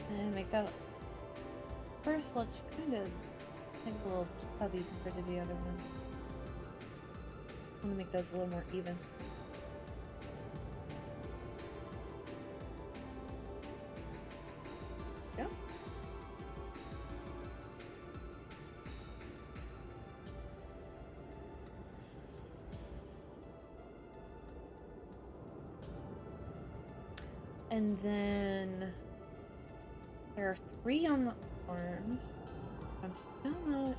And make that. First, let's kind of make it a little chubby compared to the other one. I'm gonna make those a little more even. Yeah. And then there are 3 on the arms. I'm still not.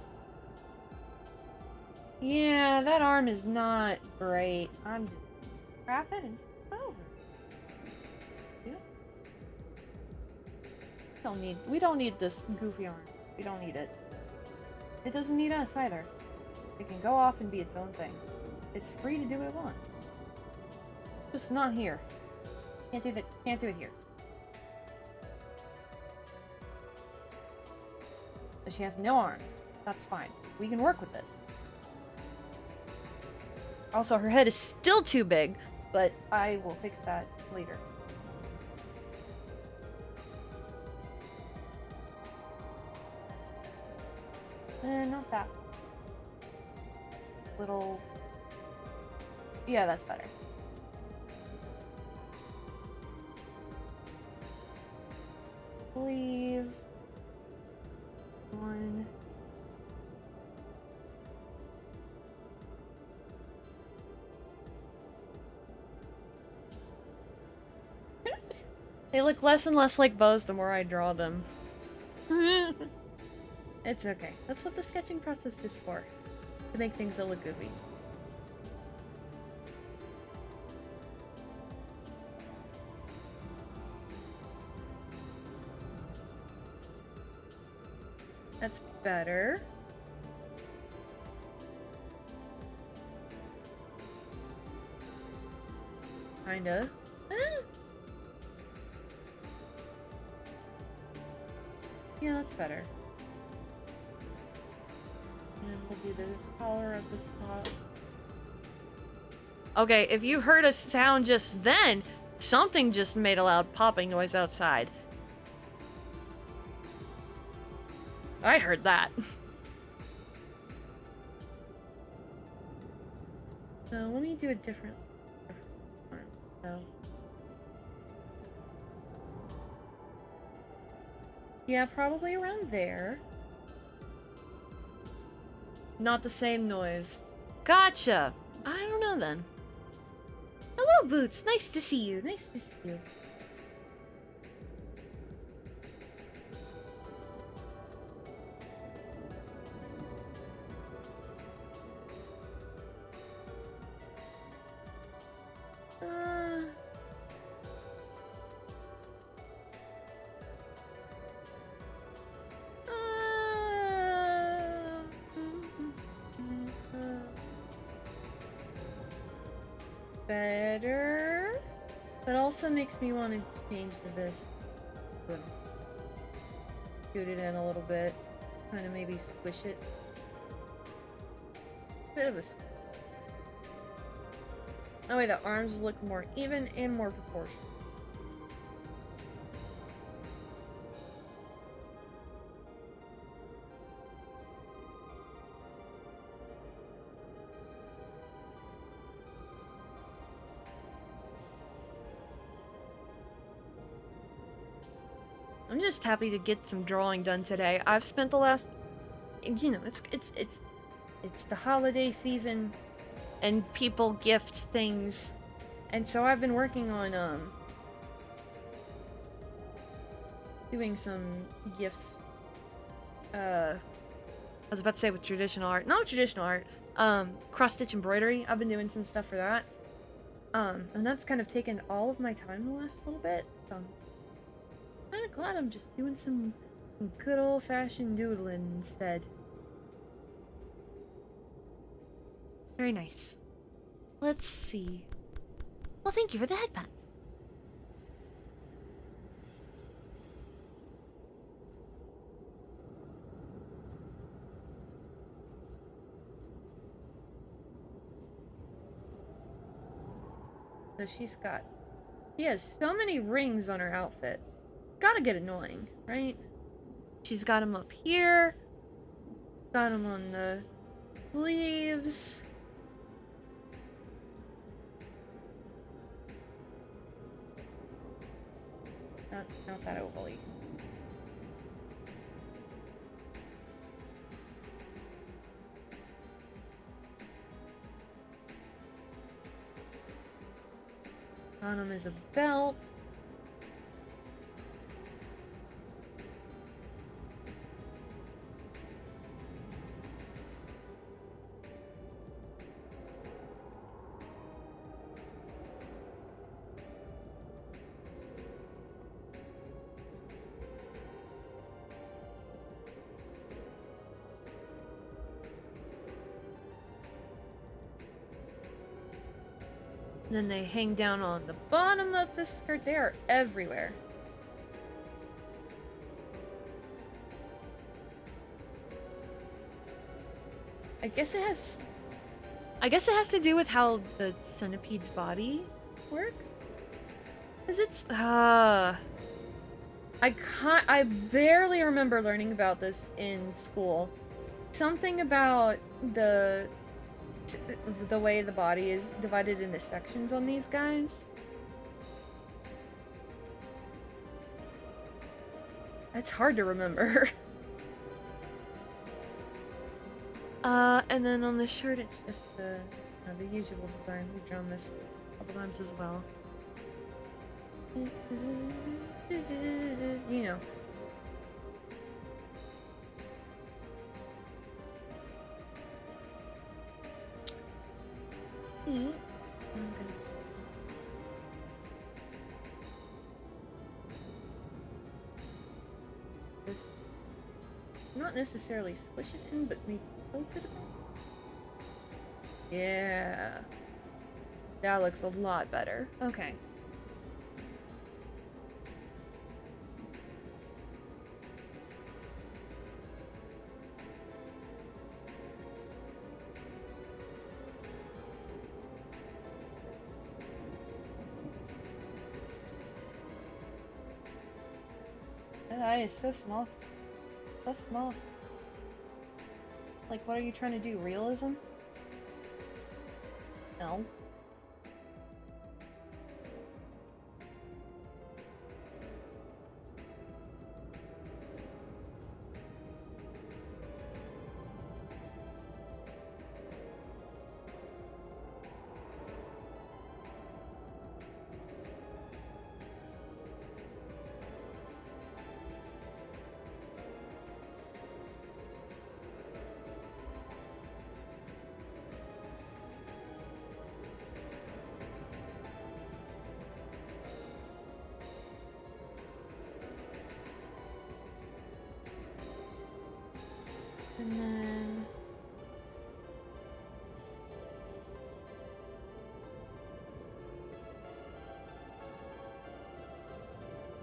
Yeah, that arm is not great. I'm just scrap it and start over. Yeah. We don't need this goofy arm. We don't need it. It doesn't need us either. It can go off and be its own thing. It's free to do what it wants. Just not here. Can't do it here. So she has no arms. That's fine. We can work with this. Also, her head is still too big, but I will fix that later. Not that. Little. Yeah, that's better. Leave. 1. They look less and less like bows the more I draw them. It's okay. That's what the sketching process is for. To make things that look goofy. That's better. Kinda. Yeah, that's better. And we'll do the collar at the top. Okay, if you heard a sound just then, something just made a loud popping noise outside. I heard that. So let me do a different one. So. Yeah, probably around there. Not the same noise. Gotcha! I don't know then. Hello, Boots! Nice to see you. Nice to see you. Better. That also makes me want to change to this. Scoot it in a little bit. Kind of maybe squish it. Bit of a squish. That way the arms look more even and more proportional. I'm just happy to get some drawing done today. I've spent the last, you know, it's the holiday season, and people gift things, and so I've been working on doing some gifts was about to say with traditional art. Not traditional art. Cross-stitch embroidery. I've been doing some stuff for that. And that's kind of taken all of my time the last little bit. So I'm kind of glad I'm just doing some good old-fashioned doodling instead. Very nice. Let's see. Well, thank you for the headbands. So she has so many rings on her outfit. Gotta get annoying, right? She's got them up here. Got them on the sleeves. Not that overly. On him is a belt. Then they hang down on the bottom of the skirt. They are everywhere. I guess it has to do with how the centipede's body works. Cause it's I barely remember learning about this in school. Something about the way the body is divided into sections on these guys. It's hard to remember. And then on the shirt, it's just the usual design. We've drawn this a couple times as well. You know. Not necessarily squish it in, but maybe tilt it a bit. Yeah. That looks a lot better. Okay. That eye is so small. So small. Like, what are you trying to do? Realism? No. And then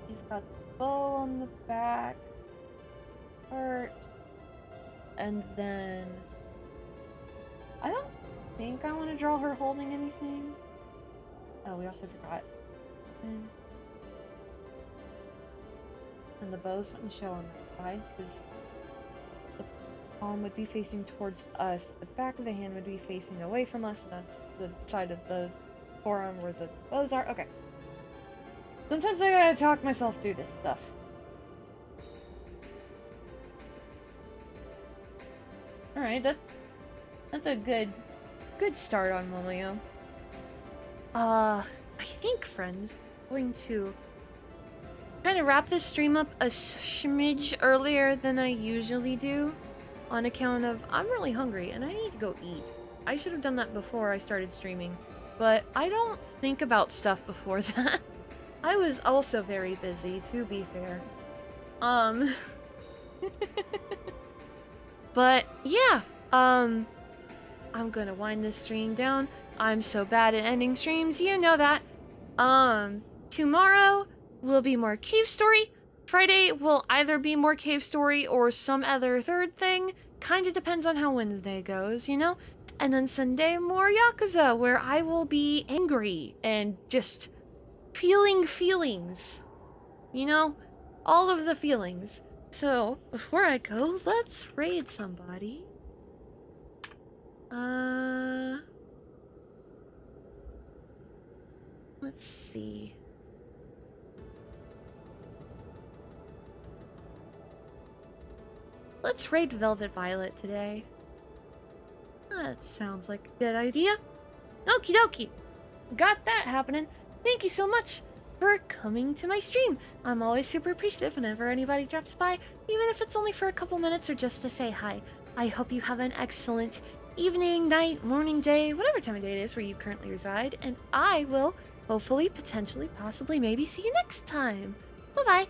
he's got the bow on the back part, and then I don't think I want to draw her holding anything. Oh, we also forgot. And the bows wouldn't show on the side because the palm would be facing towards us. The back of the hand would be facing away from us, and that's the side of the forearm where the bows are. Okay. Sometimes I gotta talk myself through this stuff. Alright, that's a good start on Momoyo. I think, friends, I'm going to kind of wrap this stream up a smidge earlier than I usually do. on account of I'm really hungry and I need to go eat. I should have done that before I started streaming, but I don't think about stuff before that. I was also very busy, to be fair. But yeah, I'm gonna wind this stream down. I'm so bad at ending streams, you know that. Tomorrow will be more cave story. Friday will either be more cave story or some other third thing. Kinda depends on how Wednesday goes, you know? And then Sunday, more Yakuza, where I will be angry and just feeling feelings. You know? All of the feelings. So, before I go, let's raid somebody. Let's see. Let's raid Velvet Violet today. That sounds like a good idea. Okie dokie. Got that happening. Thank you so much for coming to my stream. I'm always super appreciative whenever anybody drops by, even if it's only for a couple minutes or just to say hi. I hope you have an excellent evening, night, morning, day, whatever time of day it is where you currently reside, and I will hopefully, potentially, possibly, maybe see you next time. Bye-bye.